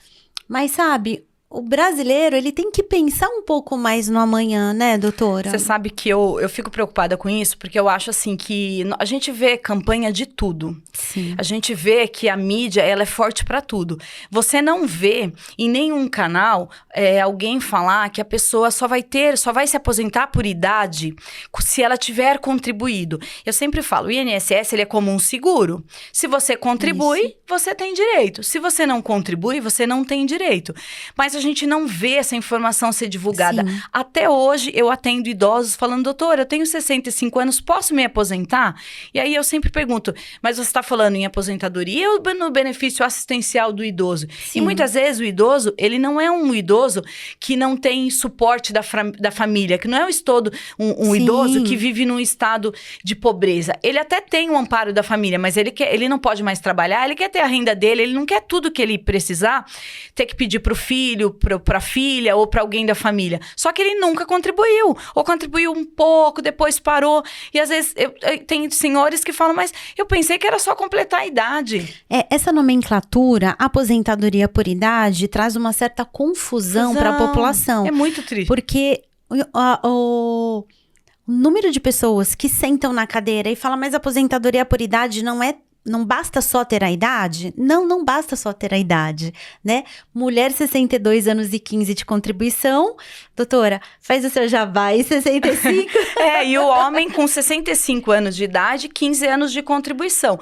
mas sabe... O brasileiro, ele tem que pensar um pouco mais no amanhã, né, doutora? Você sabe que eu fico preocupada com isso, porque eu acho, assim, que a gente vê campanha de tudo. Sim. A gente vê que a mídia, ela é forte para tudo. Você não vê em nenhum canal alguém falar que a pessoa só vai se aposentar por idade se ela tiver contribuído. Eu sempre falo, o INSS, ele é como um seguro. Se você contribui, você tem direito. Se você não contribui, você não tem direito. Mas a gente não vê essa informação ser divulgada. Sim. Até hoje, eu atendo idosos falando, doutora, eu tenho 65 anos, posso me aposentar? E aí eu sempre pergunto, mas você está falando em aposentadoria ou no benefício assistencial do idoso? Sim. E muitas vezes o idoso, ele não é um idoso que não tem suporte da família, que não é um idoso que vive num estado de pobreza. Ele até tem o amparo da família, mas ele não pode mais trabalhar, ele quer ter a renda dele, ele não quer tudo que ele precisar, ter que pedir para o filho, para a filha ou para alguém da família. Só que ele nunca contribuiu. Ou contribuiu um pouco, depois parou. E às vezes tem senhores que falam, mas eu pensei que era só completar a idade. Essa nomenclatura, aposentadoria por idade, traz uma certa confusão para a população. É muito triste. Porque o número de pessoas que sentam na cadeira e falam, mas aposentadoria por idade não é não basta só ter a idade? Não basta só ter a idade, né? Mulher, 62 anos e 15 de contribuição. Doutora, faz o seu jabá e 65. E o homem com 65 anos de idade, 15 anos de contribuição.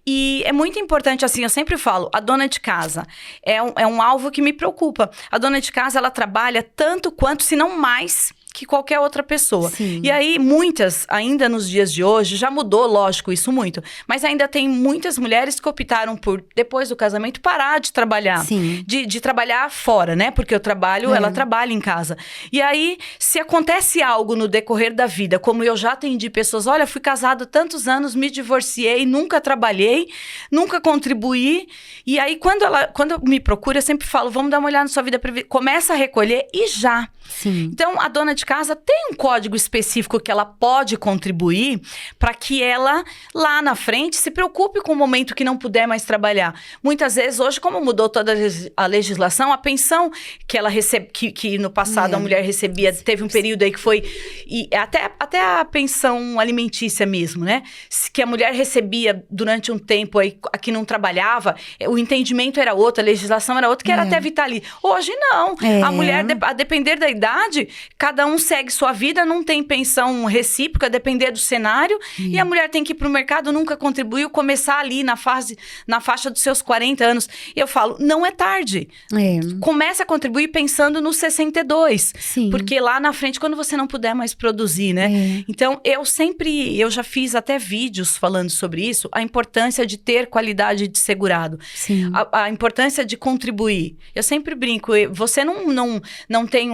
E é muito importante, assim, eu sempre falo, a dona de casa é um alvo que me preocupa. A dona de casa, ela trabalha tanto quanto, se não mais, que qualquer outra pessoa. Sim. E aí, muitas, ainda nos dias de hoje, já mudou, lógico, isso muito, mas ainda tem muitas mulheres que optaram por, depois do casamento, parar de trabalhar. Sim. De trabalhar fora, né? Porque eu trabalho, ela trabalha em casa. E aí, se acontece algo no decorrer da vida, como eu já atendi pessoas, olha, fui casada há tantos anos, me divorciei, nunca trabalhei, nunca contribuí. E aí, quando me procura, eu sempre falo, vamos dar uma olhada na sua vida, começa a recolher e já. Sim. Então, a dona de casa tem um código específico que ela pode contribuir para que ela, lá na frente, se preocupe com o momento que não puder mais trabalhar. Muitas vezes, hoje, como mudou toda a legislação, a pensão que ela recebe, que no passado a mulher recebia, teve um período aí que foi... E até a pensão alimentícia mesmo, né? Que a mulher recebia durante um tempo aí, que não trabalhava, o entendimento era outro, a legislação era outra, que era até vitalício. Hoje, não. A mulher, a depender da idade, cada um segue sua vida, não tem pensão recíproca, a depender do cenário, e a mulher tem que ir pro mercado, nunca contribuiu, começar ali na faixa dos seus 40 anos. E eu falo, não é tarde. Comece a contribuir pensando nos 62. Sim. Porque lá na frente, quando você não puder mais produzir, né? Então, eu já fiz até vídeos falando sobre isso, a importância de ter qualidade de segurado. Sim. A importância de contribuir. Eu sempre brinco, você não tem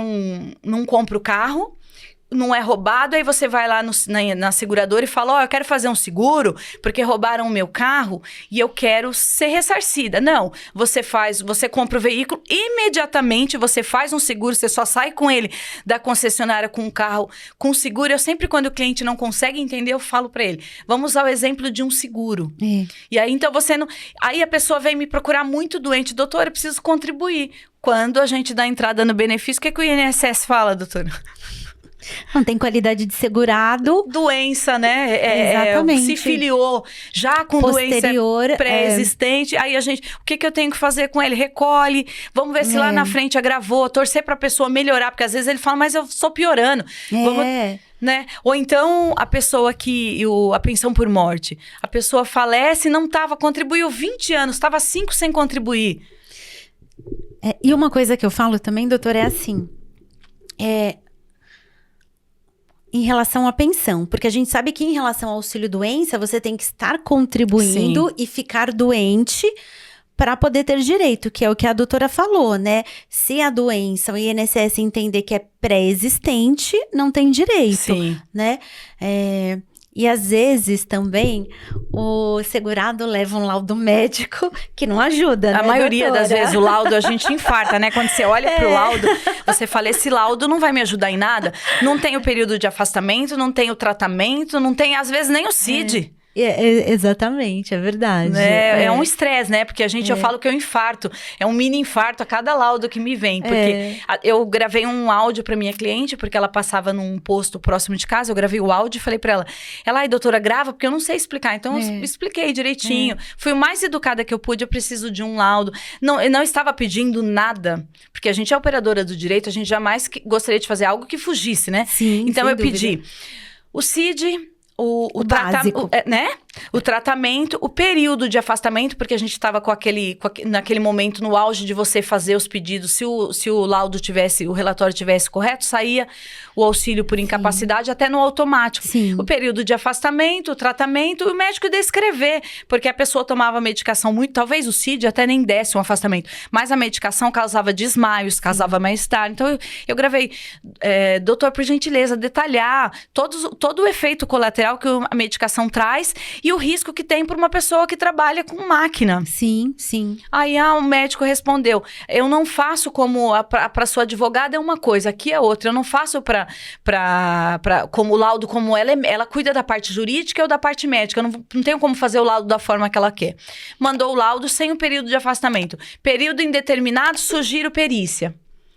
não compra o carro, não é roubado, aí você vai lá na seguradora e fala, eu quero fazer um seguro, porque roubaram o meu carro e eu quero ser ressarcida. Não, você compra o veículo, imediatamente você faz um seguro, você só sai com ele da concessionária com o carro, com seguro. Eu sempre, quando o cliente não consegue entender, eu falo para ele, vamos usar o exemplo de um seguro. E aí, então, aí a pessoa vem me procurar muito doente, doutora, eu preciso contribuir. Quando a gente dá entrada no benefício, o que o INSS fala, doutora? Não tem qualidade de segurado. Doença, né? Exatamente. Se filiou já com posterior, doença pré-existente. Aí o que eu tenho que fazer com ele? Recolhe. Vamos ver se lá na frente agravou. Torcer pra pessoa melhorar. Porque às vezes ele fala, mas eu estou piorando. Vamos... Né? Ou então a pessoa a pensão por morte. A pessoa falece, contribuiu 20 anos, estava 5 sem contribuir. E uma coisa que eu falo também, doutor, é assim... Em relação à pensão, porque a gente sabe que em relação ao auxílio-doença, você tem que estar contribuindo e ficar doente para poder ter direito, que é o que a doutora falou, né? Se a doença, o INSS entender que é pré-existente, não tem direito, né? E às vezes também o segurado leva um laudo médico que não ajuda, né, a maioria doutora? das vezes o laudo a gente infarta, né? Quando você olha pro laudo, você fala, esse laudo não vai me ajudar em nada. Não tem o período de afastamento, não tem o tratamento, não tem às vezes nem o CID. Exatamente, é verdade. É um estresse, né? Porque eu falo que eu infarto. É um mini infarto a cada laudo que me vem. Porque eu gravei um áudio pra minha cliente, porque ela passava num posto próximo de casa, eu gravei o áudio e falei pra ela, ai, doutora, grava, porque eu não sei explicar. Então, eu expliquei direitinho. Fui o mais educada que eu pude, eu preciso de um laudo. Eu não estava pedindo nada, porque a gente é operadora do direito, a gente jamais gostaria de fazer algo que fugisse, né? Sim, então, eu dúvida. pedi o CID... O básico, né? O tratamento, o período de afastamento, porque a gente estava naquele momento no auge de você fazer os pedidos. Se o laudo tivesse, o relatório tivesse correto, saía o auxílio por incapacidade até no automático. O período de afastamento, o tratamento, o médico descrever, porque a pessoa tomava medicação talvez o CID até nem desse um afastamento, mas a medicação causava desmaios, causava mal-estar. Então eu gravei, doutor, por gentileza, detalhar todo o efeito colateral que a medicação traz e o risco que tem para uma pessoa que trabalha com máquina. Sim. Aí o médico respondeu, eu não faço como para sua advogada é uma coisa, aqui é outra. Eu não faço como laudo como ela cuida da parte jurídica ou da parte médica. Eu não tenho como fazer o laudo da forma que ela quer. Mandou o laudo sem o período de afastamento. Período indeterminado, sugiro perícia.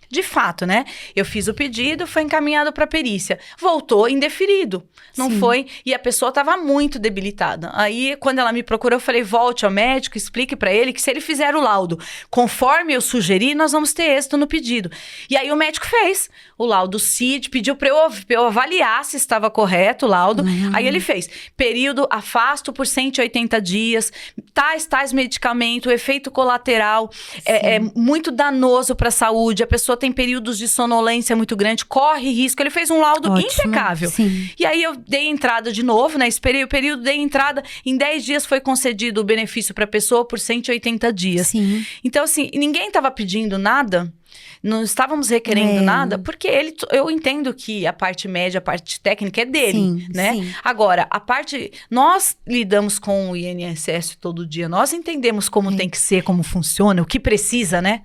De fato, né? Eu fiz o pedido, foi encaminhado para perícia. Voltou indeferido. Não foi. E a pessoa estava muito debilitada. Aí, quando ela me procurou, eu falei, volte ao médico, explique para ele que se ele fizer o laudo conforme eu sugeri, nós vamos ter êxito no pedido. E aí o médico fez o laudo CID, pediu para eu avaliar se estava correto o laudo. Aí ele fez. Período afasto por 180 dias, tais medicamento, efeito colateral, é muito danoso para a saúde, a pessoa tem períodos de sonolência muito grande, corre risco. Ele fez um laudo impecável. Sim. E aí eu dei entrada de novo, né? Esperei o período, dei entrada. Em 10 dias foi concedido o benefício para a pessoa por 180 dias. Sim. Então, assim, ninguém estava pedindo nada. Não estávamos requerendo nada, porque eu entendo que a parte média, a parte técnica é dele, né? Sim. Agora, a parte... Nós lidamos com o INSS todo dia, nós entendemos como tem que ser, como funciona, o que precisa, né?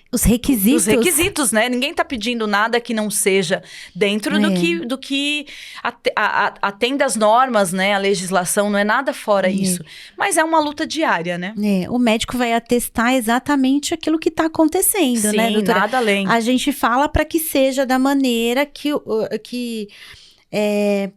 Os requisitos. Os requisitos, né? Ninguém tá pedindo nada que não seja dentro do que atenda às normas, né? A legislação, não é nada fora isso. Mas é uma luta diária, né? O médico vai atestar exatamente aquilo que está acontecendo, né, doutora? Nada além. A gente fala para que seja da maneira que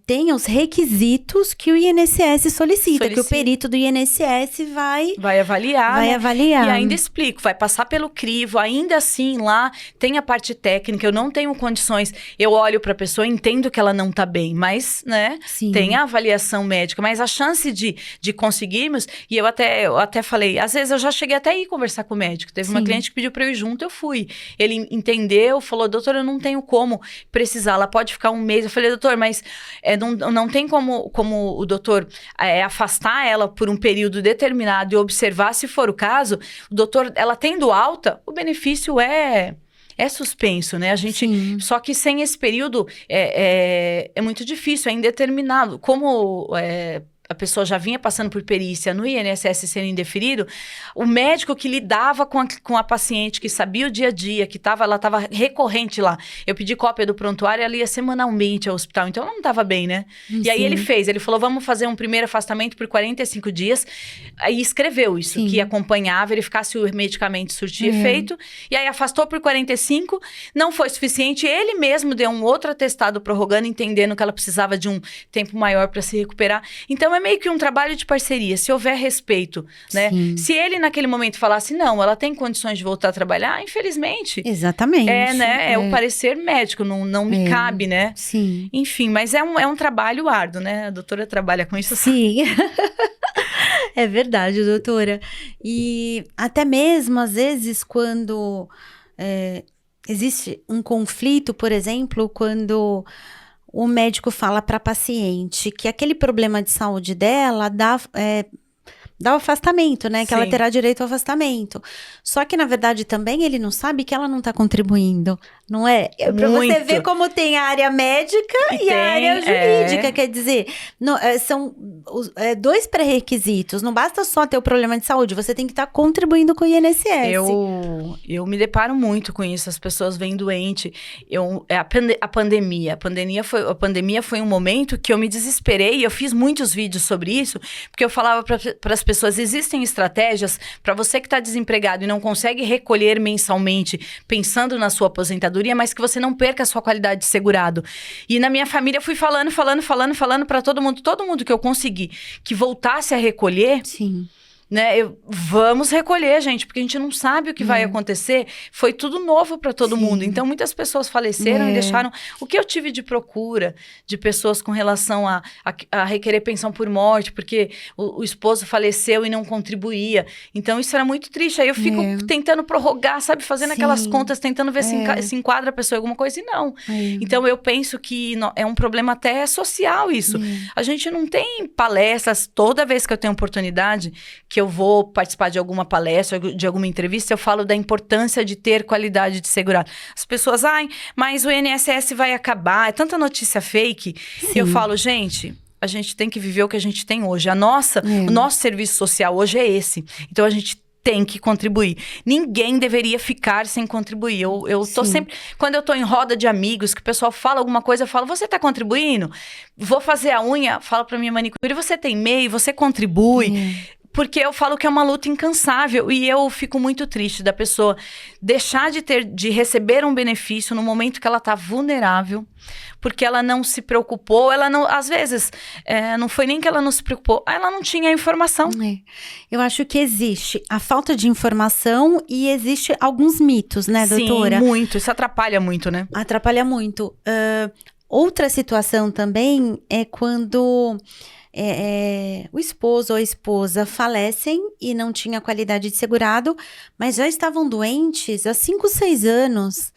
tenha os requisitos que o INSS solicita, que o perito do INSS vai avaliar. Vai avaliar. E ainda explico, vai passar pelo crivo, ainda assim lá tem a parte técnica, eu não tenho condições, eu olho para a pessoa, entendo que ela não tá bem, mas, né, tem a avaliação médica, mas a chance de conseguirmos, e eu até falei, às vezes eu já cheguei até a ir conversar com o médico, teve uma cliente que pediu para eu ir junto, eu fui, ele entendeu, falou, doutora, eu não tenho como precisar, ela pode ficar um mês, eu falei, doutor, mas não tem como o doutor afastar ela por um período determinado e observar, se for o caso, o doutor, ela tendo alta, o benefício é suspenso, né? A gente, só que sem esse período é muito difícil, é indeterminado. Como a pessoa já vinha passando por perícia no INSS sendo indeferido, o médico que lidava com a paciente, que sabia o dia a dia, ela estava recorrente lá. Eu pedi cópia do prontuário, ela ia semanalmente ao hospital, então ela não estava bem, né? E aí ele falou, vamos fazer um primeiro afastamento por 45 dias, aí escreveu isso, que ia acompanhar, verificar se o medicamento surtia efeito, e aí afastou por 45, não foi suficiente, ele mesmo deu um outro atestado prorrogando, entendendo que ela precisava de um tempo maior para se recuperar. Então, é meio que um trabalho de parceria, se houver respeito, né? Se ele naquele momento falasse, não, ela tem condições de voltar a trabalhar, infelizmente. Exatamente. É o parecer médico, não me cabe, né? Sim. Enfim, mas é um trabalho árduo, né? A doutora trabalha com isso. Sim. É verdade, doutora. E até mesmo, às vezes, quando existe um conflito, por exemplo, quando o médico fala para a paciente que aquele problema de saúde dela dá o afastamento, né? Que ela terá direito ao afastamento. Só que, na verdade, também ele não sabe que ela não está contribuindo, não é? Para você ver como tem a área médica e a área jurídica. Quer dizer, são dois pré-requisitos. Não basta só ter o problema de saúde, você tem que estar contribuindo com o INSS. Eu me deparo muito com isso, as pessoas vêm doentes. A pandemia foi um momento que eu me desesperei, eu fiz muitos vídeos sobre isso, porque eu falava para as pessoas, existem estratégias para você que está desempregado e não consegue recolher mensalmente, pensando na sua aposentadoria, mas que você não perca a sua qualidade de segurado. E na minha família eu fui falando para todo mundo que eu consegui que voltasse a recolher. Sim. Né? Vamos recolher, gente, porque a gente não sabe o que vai acontecer. Foi tudo novo para todo mundo. Então, muitas pessoas faleceram e deixaram... O que eu tive de procura de pessoas com relação a requerer pensão por morte, porque o esposo faleceu e não contribuía. Então, isso era muito triste. Aí eu fico tentando prorrogar, sabe? Fazendo aquelas contas, tentando ver se enquadra a pessoa em alguma coisa e não. Então, eu penso que é um problema até social isso. A gente não tem palestras, toda vez que eu tenho oportunidade, que eu vou participar de alguma palestra, de alguma entrevista, eu falo da importância de ter qualidade de segurado. As pessoas, mas o INSS vai acabar, é tanta notícia fake. E eu falo, gente, a gente tem que viver o que a gente tem hoje. O nosso serviço social hoje é esse. Então, a gente tem que contribuir. Ninguém deveria ficar sem contribuir. Eu tô sempre... Quando eu tô em roda de amigos, que o pessoal fala alguma coisa, eu falo, você tá contribuindo? Vou fazer a unha, falo pra minha manicure, você tem MEI, você contribui? porque eu falo que é uma luta incansável e eu fico muito triste da pessoa deixar de receber um benefício no momento que ela está vulnerável, porque ela não se preocupou, ela não, às vezes, não foi nem que ela não se preocupou, ela não tinha informação. Eu acho que existe a falta de informação e existe alguns mitos, né, doutora? Sim, muito, isso atrapalha muito, né? Atrapalha muito. Outra situação também é quando o esposo ou a esposa falecem e não tinha qualidade de segurado, mas já estavam doentes há 5, 6 anos.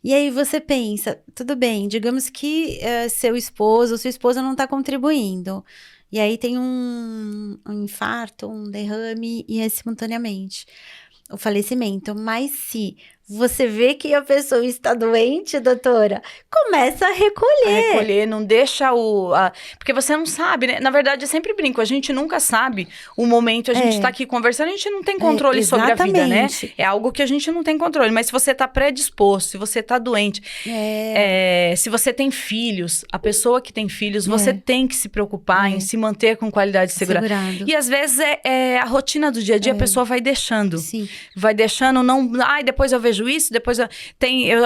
E aí você pensa, tudo bem, digamos que seu esposo ou sua esposa não está contribuindo. E aí tem um infarto, um derrame e é simultaneamente o falecimento. Mas se você vê que a pessoa está doente, doutora, começa a recolher. Não deixa porque você não sabe, né? Na verdade, eu sempre brinco, a gente nunca sabe o momento, a gente tá aqui conversando, a gente não tem controle sobre a vida, né? É algo que a gente não tem controle, mas se você tá predisposto, se você tá doente, se você tem filhos, a pessoa que tem filhos, você tem que se preocupar em se manter com qualidade de segurado. E às vezes a rotina do dia a dia, a pessoa vai deixando. Sim. Vai deixando, depois eu vejo isso, depois eu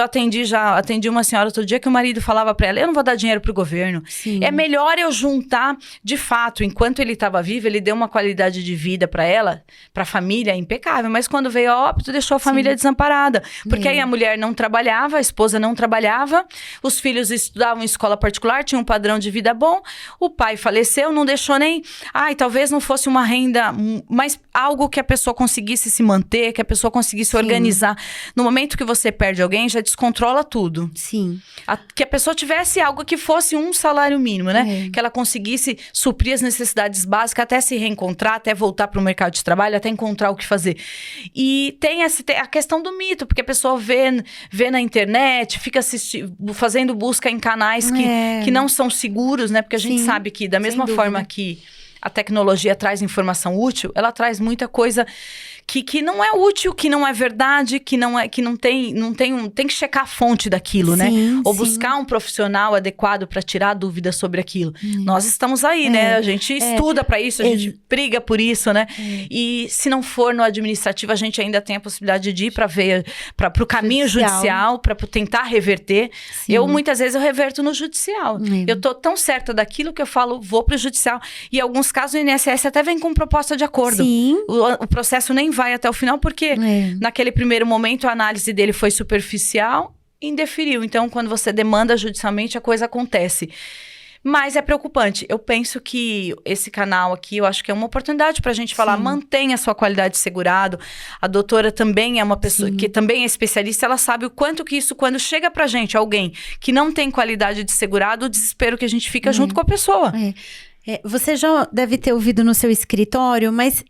atendi uma senhora outro dia que o marido falava pra ela, eu não vou dar dinheiro pro governo. Sim. É melhor eu juntar, de fato, enquanto ele estava vivo, ele deu uma qualidade de vida pra ela, pra família, impecável, mas quando veio a óbito, deixou a família desamparada, porque aí a mulher não trabalhava, a esposa não trabalhava, os filhos estudavam em escola particular, tinham um padrão de vida bom, o pai faleceu, não deixou nem, talvez não fosse uma renda, mas algo que a pessoa conseguisse se manter, que a pessoa conseguisse organizar. No momento que você perde alguém, já descontrola tudo. Sim. Que a pessoa tivesse algo que fosse um salário mínimo, né? Que ela conseguisse suprir as necessidades básicas, até se reencontrar, até voltar para o mercado de trabalho, até encontrar o que fazer. E tem a questão do mito, porque a pessoa vê na internet, fica fazendo busca em canais que não são seguros, né? Porque a gente sabe que, da mesma forma que a tecnologia traz informação útil, ela traz muita coisa que não é útil, que não é verdade, tem que checar a fonte daquilo, né? Ou buscar um profissional adequado para tirar dúvidas sobre aquilo. Nós estamos aí, né? A gente estuda para isso, a gente briga por isso, né? E se não for no administrativo, a gente ainda tem a possibilidade de ir para o caminho judicial, para tentar reverter. Muitas vezes eu reverto no judicial. Eu tô tão certa daquilo que eu falo, vou pro judicial. E em alguns casos o INSS até vem com proposta de acordo. O processo nem vai até o final, porque naquele primeiro momento a análise dele foi superficial e indeferiu. Então, quando você demanda judicialmente, a coisa acontece. Mas é preocupante. Eu penso que esse canal aqui, eu acho que é uma oportunidade pra gente falar, mantenha a sua qualidade de segurado. A doutora também é uma pessoa que também é especialista, ela sabe o quanto que isso, quando chega pra gente, alguém que não tem qualidade de segurado, o desespero que a gente fica junto com a pessoa. Você já deve ter ouvido no seu escritório, mas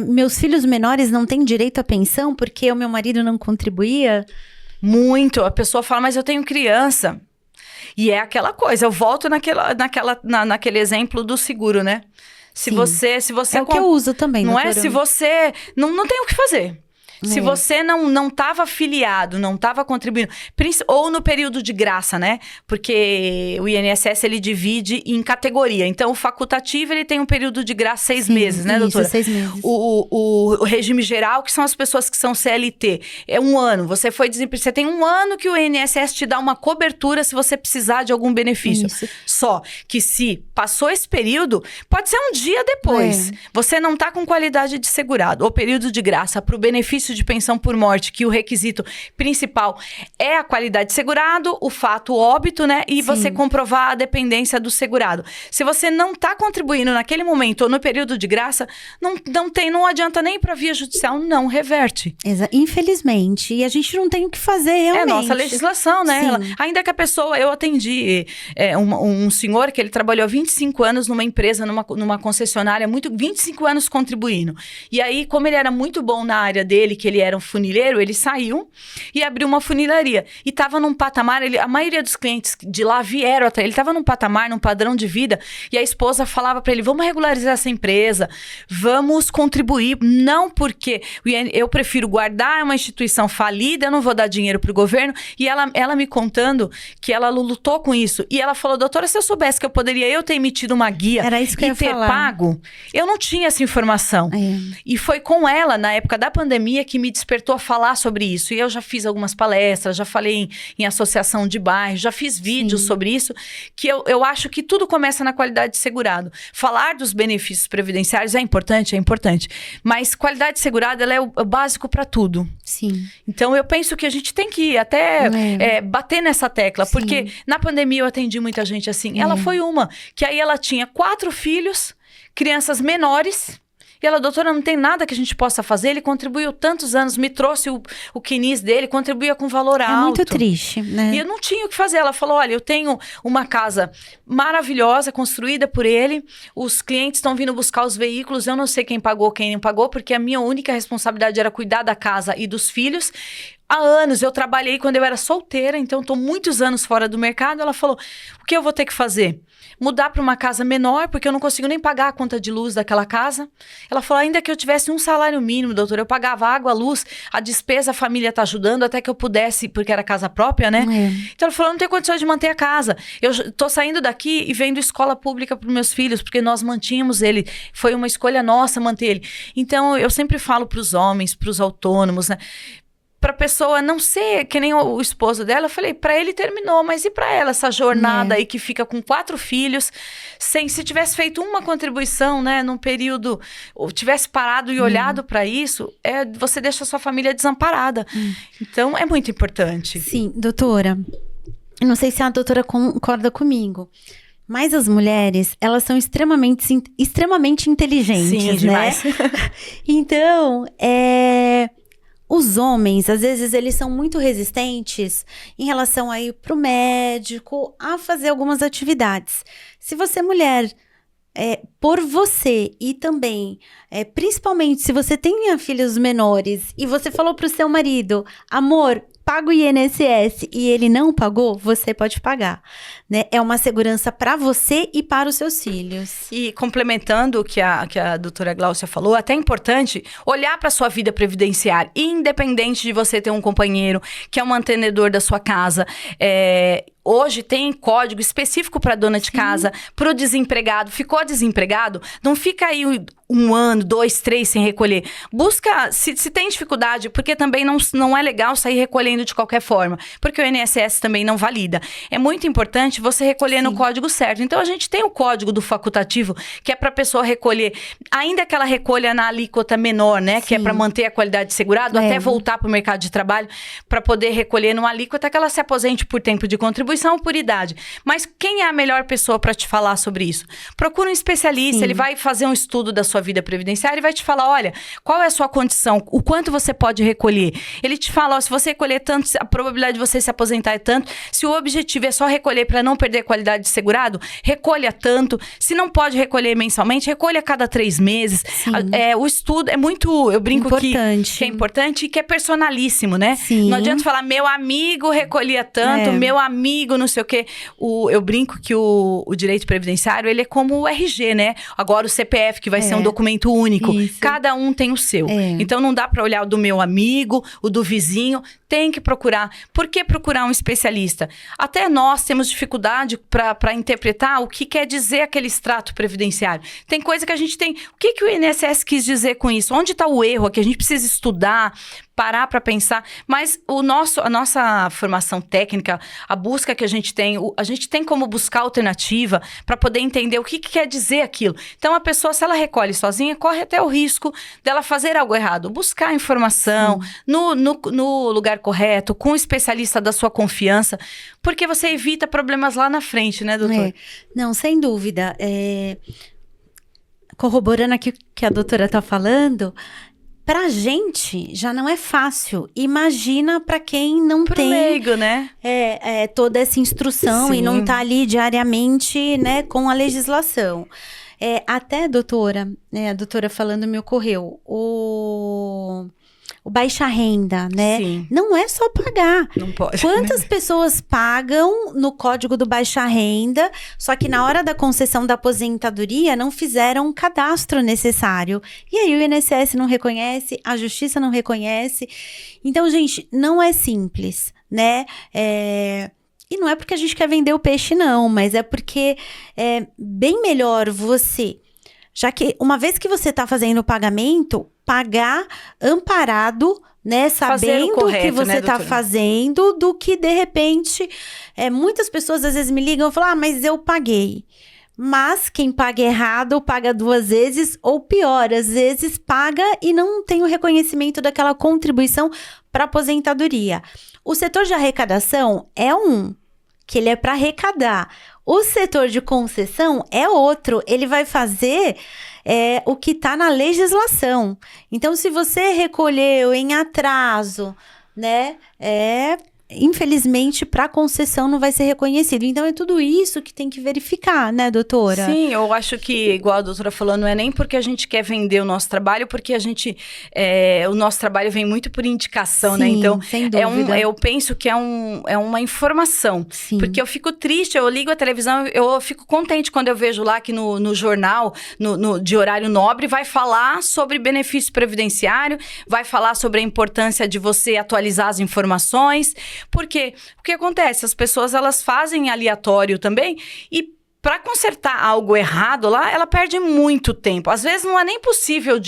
meus filhos menores não têm direito à pensão porque o meu marido não contribuía? Muito. A pessoa fala, mas eu tenho criança. E é aquela coisa, eu volto naquele exemplo do seguro, né? Se você o que eu uso também, não doutora. Se você... Não tem o que fazer. Se você não estava afiliado, não estava contribuindo, ou no período de graça, né? Porque o INSS, ele divide em categoria. Então, o facultativo, ele tem um período de graça 6 meses, né, doutora? 6 meses. O regime geral, que são as pessoas que são CLT, é 1 ano. Você tem 1 ano que o INSS te dá uma cobertura se você precisar de algum benefício. Só que se passou esse período, pode ser um dia depois. Você não está com qualidade de segurado. O período de graça para o benefício de pensão por morte, que o requisito principal é a qualidade de segurado, o fato óbito, né? E você comprovar a dependência do segurado. Se você não está contribuindo naquele momento ou no período de graça, não adianta nem para via judicial, não reverte. Infelizmente. E a gente não tem o que fazer, realmente. É nossa legislação, né? Ainda que a pessoa... Eu atendi um senhor que ele trabalhou 25 anos numa empresa, numa concessionária, 25 anos contribuindo. E aí, como ele era muito bom na área dele, dele, que ele era um funileiro, ele saiu e abriu uma funilaria. E estava num patamar, a maioria dos clientes de lá vieram até ele, estava num patamar, num padrão de vida, e a esposa falava para ele, vamos regularizar essa empresa, vamos contribuir, não porque eu prefiro guardar uma instituição falida, eu não vou dar dinheiro pro governo, e ela me contando que ela lutou com isso, e ela falou, doutora, se eu soubesse que eu poderia ter emitido uma guia e ter pago, eu não tinha essa informação. E foi com ela, na época da pandemia, que me despertou a falar sobre isso. E eu já fiz algumas palestras, já falei em associação de bairro, já fiz vídeos sobre isso, que eu acho que tudo começa na qualidade de segurado. Falar dos benefícios previdenciários é importante, mas qualidade de segurado, ela é o básico para tudo. Sim. Então, eu penso que a gente tem que até bater nessa tecla, porque na pandemia eu atendi muita gente assim. Ela foi uma, que aí ela tinha 4 filhos, crianças menores, e ela, doutora, não tem nada que a gente possa fazer, ele contribuiu tantos anos, me trouxe o quinis dele, contribuía com valor alto. É muito triste, né? E eu não tinha o que fazer. Ela falou, olha, eu tenho uma casa maravilhosa, construída por ele, os clientes estão vindo buscar os veículos, eu não sei quem pagou, quem não pagou, porque a minha única responsabilidade era cuidar da casa e dos filhos. Há anos, eu trabalhei quando eu era solteira, então estou muitos anos fora do mercado. Ela falou, o que eu vou ter que fazer? Mudar para uma casa menor, porque eu não consigo nem pagar a conta de luz daquela casa. Ela falou, ainda que eu tivesse um salário mínimo, doutora, eu pagava água, luz, a despesa, a família tá ajudando, até que eu pudesse, porque era casa própria, né? Então ela falou, não tenho condições de manter a casa. Eu tô saindo daqui e vendo escola pública para meus filhos, porque nós mantínhamos ele. Foi uma escolha nossa manter ele. Então, eu sempre falo para os homens, para os autônomos, né? Pra pessoa não ser que nem o esposo dela, eu falei, pra ele terminou, mas e pra ela, essa jornada aí que fica com 4 filhos, se tivesse feito uma contribuição, né, num período, ou tivesse parado e olhado pra isso, você deixa a sua família desamparada. Então, é muito importante. Sim, doutora, não sei se a doutora concorda comigo, mas as mulheres, elas são extremamente inteligentes, Sim, demais. né? Então, os homens, às vezes, eles são muito resistentes em relação a ir pro médico, a fazer algumas atividades. Se você, mulher, por você e também, principalmente se você tem filhos menores e você falou pro seu marido, amor, paga o INSS e ele não pagou, você pode pagar, né? É uma segurança para você e para os seus filhos. E complementando o que a doutora Gláucia falou, até é importante olhar para sua vida previdenciária, independente de você ter um companheiro que é um mantenedor da sua casa. Hoje tem código específico para dona de casa, para o desempregado. Ficou desempregado, não fica aí 1 ano, 2, 3 sem recolher. Busca, se tem dificuldade, porque também não é legal sair recolhendo de qualquer forma, porque o INSS também não valida. É muito importante você recolher no código certo. Então, a gente tem o código do facultativo, que é para a pessoa recolher, ainda que ela recolha na alíquota menor, né? Que é para manter a qualidade de segurado, até voltar para o mercado de trabalho, para poder recolher numa alíquota que ela se aposente por tempo de contribuição ou por idade. Mas quem é a melhor pessoa para te falar sobre isso? Procura um especialista, ele vai fazer um estudo da sua vida previdenciária e vai te falar, olha, qual é a sua condição, o quanto você pode recolher. Ele te fala, ó, se você recolher tanto, a probabilidade de você se aposentar é tanto. Se o objetivo é só recolher para não perder qualidade de segurado, recolha tanto. Se não pode recolher mensalmente, recolha a cada 3 meses. O estudo é muito, eu brinco que é importante e que é personalíssimo, né? Não adianta falar, meu amigo recolhia tanto, meu amigo não sei o quê. Eu brinco que o direito previdenciário, ele é como o RG, né? Agora o CPF, que vai ser um documento único. Isso. Cada um tem o seu. Então, não dá para olhar o do meu amigo, o do vizinho. Tem que procurar. Por que procurar um especialista? Até nós temos dificuldade para interpretar o que quer dizer aquele extrato previdenciário. Tem coisa que a gente tem... O que o INSS quis dizer com isso? Onde está o erro aqui? A gente precisa estudar, parar para pensar. Mas a nossa formação técnica, a busca que a gente tem como buscar alternativa para poder entender o que quer dizer aquilo. Então, a pessoa, se ela recolhe sozinha, corre até o risco dela fazer algo errado. Buscar informação no lugar correto, com um especialista da sua confiança, porque você evita problemas lá na frente, né, doutor? Não, sem dúvida. Corroborando aqui o que a doutora está falando, pra gente já não é fácil. Imagina pra quem não tem leigo, né? Toda essa instrução e não tá ali diariamente, né, com a legislação. Até, doutora, a doutora falando me ocorreu, o baixa renda, né? Sim. Não é só pagar. Não pode. Quantas pessoas pagam no código do baixa renda, só que na hora da concessão da aposentadoria não fizeram o cadastro necessário. E aí o INSS não reconhece, a justiça não reconhece. Então, gente, não é simples, né? E não é porque a gente quer vender o peixe, não, mas é porque é bem melhor você, já que uma vez que você está fazendo o pagamento, pagar amparado, né, sabendo o que você está fazendo, do que de repente, muitas pessoas às vezes me ligam e falam, mas eu paguei. Mas quem paga errado paga 2 vezes, ou pior, às vezes paga e não tem o reconhecimento daquela contribuição para aposentadoria. O setor de arrecadação é que ele é para arrecadar. O setor de concessão é outro, ele vai fazer o que está na legislação. Então, se você recolheu em atraso, né, infelizmente, para concessão não vai ser reconhecido. Então, é tudo isso que tem que verificar, né, doutora? Sim, eu acho que, igual a doutora falou, não é nem porque a gente quer vender o nosso trabalho, porque o nosso trabalho vem muito por indicação, Sim, né? Então, sem dúvida. eu penso que é uma informação. Sim. Porque eu fico triste, eu ligo a televisão, eu fico contente quando eu vejo lá que no jornal, de horário nobre, vai falar sobre benefício previdenciário, vai falar sobre a importância de você atualizar as informações. Porque o que acontece? As pessoas, elas fazem aleatório também e para consertar algo errado lá, ela perde muito tempo. Às vezes não é nem possível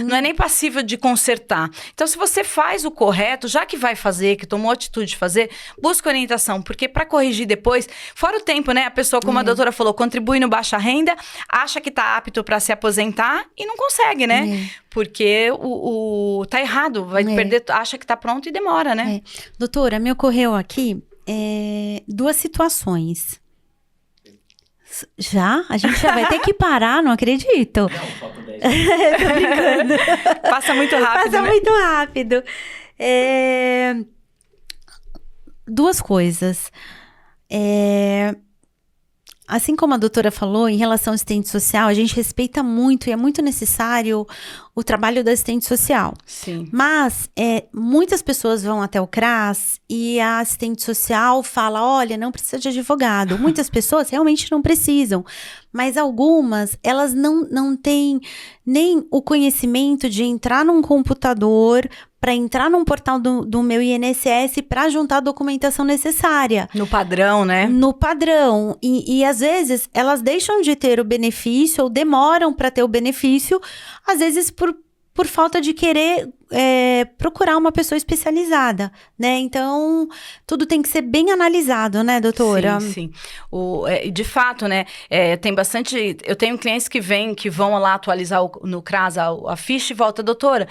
não é nem passível de consertar. Então, se você faz o correto, já que vai fazer, que tomou atitude de fazer, busca orientação. Porque para corrigir depois, fora o tempo, né? A pessoa, como a doutora falou, contribui no baixa renda, acha que tá apto para se aposentar e não consegue, né? Porque tá errado, vai perder, acha que tá pronto e demora, né? Doutora, me ocorreu aqui 2 situações. Já? A gente já vai ter que parar, não acredito. Não, falta 10 Tô brincando. Passa muito rápido. Passa né? muito rápido. 2 coisas. Assim como a doutora falou, em relação ao assistente social, a gente respeita muito e é muito necessário o trabalho do assistente social. Sim. Mas muitas pessoas vão até o CRAS e a assistente social fala, olha, não precisa de advogado. Muitas pessoas realmente não precisam, mas algumas, elas não têm nem o conhecimento de entrar num computador, para entrar num portal do meu INSS para juntar a documentação necessária. No padrão, né? No padrão. E às vezes, elas deixam de ter o benefício ou demoram para ter o benefício, às vezes por falta de querer procurar uma pessoa especializada, né? Então, tudo tem que ser bem analisado, né, doutora? Sim. De fato, né? Tem bastante... Eu tenho clientes que vão lá atualizar no CRAS a ficha e volta, doutora,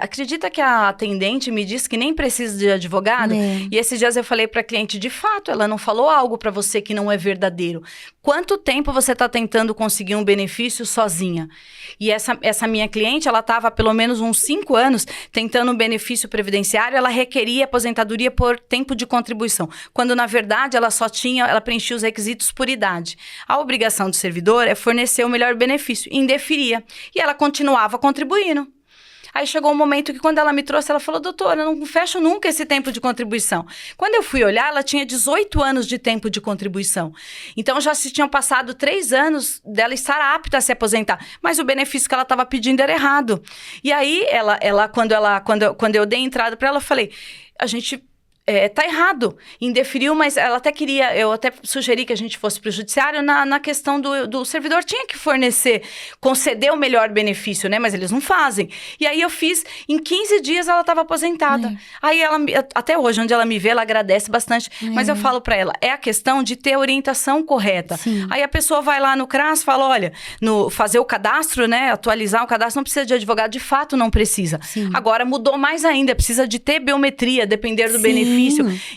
acredita que a atendente me disse que nem precisa de advogado? E esses dias eu falei para cliente, de fato, ela não falou algo para você que não é verdadeiro. Quanto tempo você está tentando conseguir um benefício sozinha? E essa minha cliente, ela estava há pelo menos uns 5 anos tentando um benefício previdenciário, ela requeria aposentadoria por tempo de contribuição, quando na verdade ela preenchia os requisitos por idade. A obrigação do servidor é fornecer o melhor benefício, indeferia, e ela continuava contribuindo. Aí chegou um momento que quando ela me trouxe, ela falou, doutora, eu não fecho nunca esse tempo de contribuição. Quando eu fui olhar, ela tinha 18 anos de tempo de contribuição. Então, já se tinham passado 3 anos dela estar apta a se aposentar. Mas o benefício que ela estava pedindo era errado. E aí, quando eu dei entrada para ela, eu falei, a gente... tá errado, indeferiu, mas ela até queria, eu até sugeri que a gente fosse para o judiciário na questão do servidor tinha que conceder o melhor benefício, né? Mas eles não fazem. E aí eu fiz, em 15 dias ela estava aposentada. Aí ela, até hoje, onde ela me vê, ela agradece bastante. Mas eu falo para ela, é a questão de ter a orientação correta. Sim. Aí a pessoa vai lá no CRAS, fala, olha, fazer o cadastro, né? Atualizar o cadastro, não precisa de advogado, de fato não precisa. Sim. Agora mudou mais ainda, precisa de ter biometria, depender do benefício.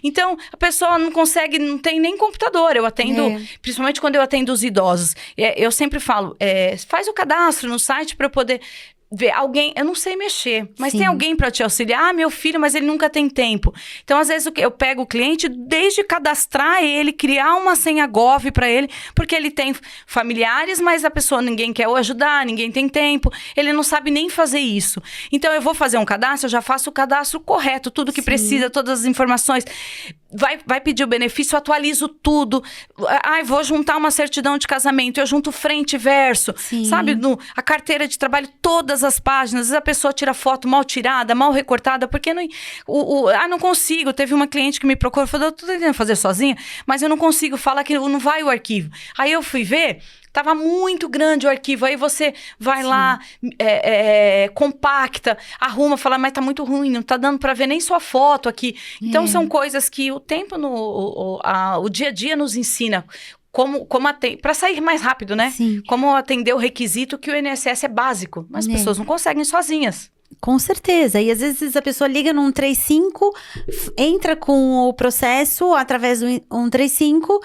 Então, a pessoa não consegue, não tem nem computador. Eu atendo, principalmente quando eu atendo os idosos. Eu sempre falo, faz o cadastro no site para eu poder... ver alguém, eu não sei mexer, mas Sim. tem alguém para te auxiliar. Meu filho, mas ele nunca tem tempo. Então, às vezes, eu pego o cliente, desde cadastrar ele, criar uma senha Gov para ele, porque ele tem familiares, mas a pessoa, ninguém quer o ajudar, ninguém tem tempo, ele não sabe nem fazer isso. Então, eu vou fazer um cadastro, eu já faço o cadastro correto, tudo que precisa, todas as informações. Vai pedir o benefício, eu atualizo tudo. Vou juntar uma certidão de casamento, eu junto frente e verso. Sim. Sabe, a carteira de trabalho, todas as páginas. Às vezes a pessoa tira foto mal tirada, mal recortada, porque não consigo. Teve uma cliente que me procurou, falou, eu tô tentando fazer sozinha, mas eu não consigo, fala que não vai o arquivo. Aí eu fui ver, tava muito grande o arquivo, aí você vai lá, compacta, arruma, fala, mas tá muito ruim, não tá dando pra ver nem sua foto aqui. Então, são coisas que o tempo, o dia a dia nos ensina como atender, para sair mais rápido, né? Sim. Como atender o requisito que o INSS é básico, mas as pessoas não conseguem sozinhas. Com certeza. E às vezes a pessoa liga no 135, entra com o processo através do 135,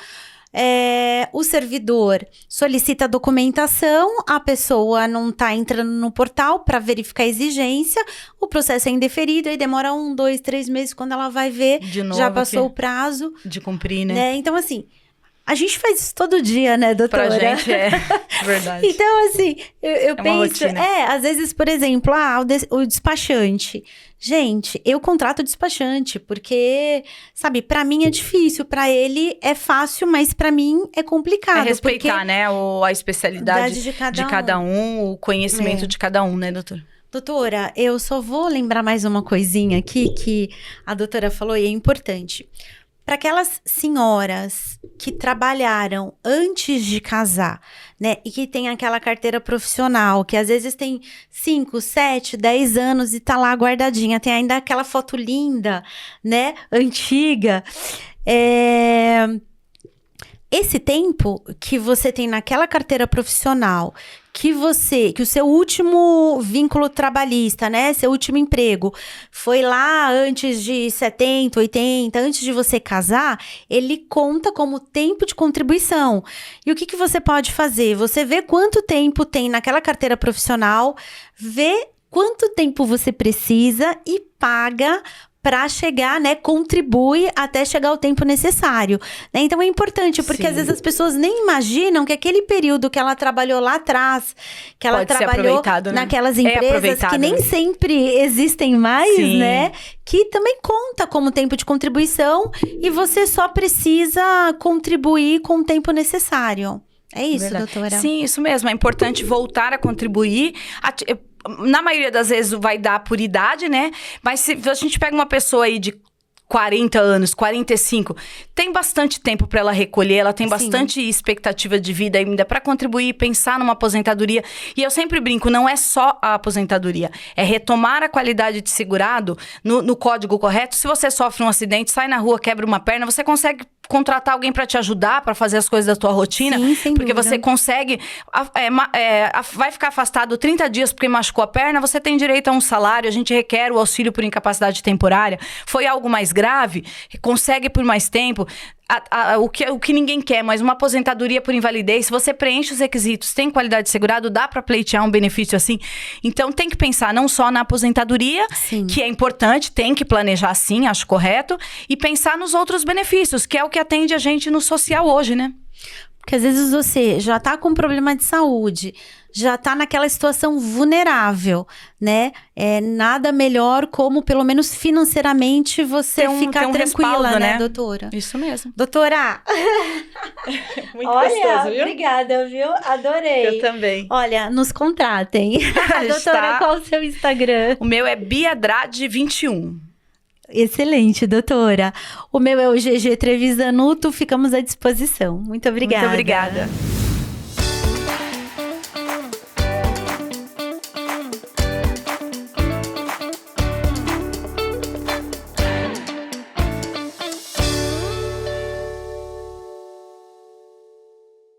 o servidor solicita a documentação, a pessoa não está entrando no portal para verificar a exigência, o processo é indeferido, aí demora 1, 2, 3 meses, quando ela vai ver, De novo, já passou o prazo. De cumprir, né? Então, assim, a gente faz isso todo dia, né, doutora? Pra gente é verdade. Então, assim, eu penso... rotina. Às vezes, por exemplo, o despachante. Gente, eu contrato despachante, porque, sabe, pra mim é difícil, pra ele é fácil, mas pra mim é complicado. É respeitar, né, a especialidade de cada um, o conhecimento de cada um, né, doutora? Doutora, eu só vou lembrar mais uma coisinha aqui que a doutora falou e é importante. Para aquelas senhoras que trabalharam antes de casar, né? E que tem aquela carteira profissional, que às vezes tem 5, 7, 10 anos e tá lá guardadinha. Tem ainda aquela foto linda, né? Antiga. Esse tempo que você tem naquela carteira profissional, que o seu último vínculo trabalhista, né, seu último emprego, foi lá antes de 70, 80, antes de você casar, ele conta como tempo de contribuição. E o que você pode fazer? Você vê quanto tempo tem naquela carteira profissional, vê quanto tempo você precisa e paga para chegar, né, contribui até chegar o tempo necessário, né? Então é importante, porque às vezes as pessoas nem imaginam que aquele período que ela trabalhou lá atrás, que ela trabalhou naquelas empresas que nem sempre existem mais, né? Que também conta como tempo de contribuição e você só precisa contribuir com o tempo necessário. É isso, doutora? Sim, isso mesmo. É importante voltar a contribuir. Na maioria das vezes vai dar por idade, né? Mas se a gente pega uma pessoa aí de 40 anos, 45, tem bastante tempo para ela recolher, ela tem bastante expectativa de vida ainda para contribuir, pensar numa aposentadoria. E eu sempre brinco, não é só a aposentadoria, é retomar a qualidade de segurado no código correto. Se você sofre um acidente, sai na rua, quebra uma perna, você consegue contratar alguém para te ajudar, para fazer as coisas da tua rotina, porque você consegue, vai ficar afastado 30 dias porque machucou a perna, você tem direito a um salário, a gente requer o auxílio por incapacidade temporária, foi algo mais grave, consegue por mais tempo, o que ninguém quer, mas uma aposentadoria por invalidez, se você preenche os requisitos, tem qualidade de segurado, dá para pleitear um benefício assim. Então tem que pensar não só na aposentadoria, que é importante, tem que planejar sim, acho correto, e pensar nos outros benefícios, que é o que atende a gente no social hoje, né? Porque às vezes você já tá com problema de saúde, já tá naquela situação vulnerável, né? Nada melhor como, pelo menos financeiramente, você ficar tranquila, respaldo, né, doutora? Isso mesmo. Doutora! Muito gostoso, viu? Obrigada, viu? Adorei. Eu também. Olha, nos contratem. Doutora, qual o seu Instagram? O meu é Biadrade21. Excelente, doutora. O meu é o GG Trevisanuto, ficamos à disposição. Muito obrigada. Muito obrigada.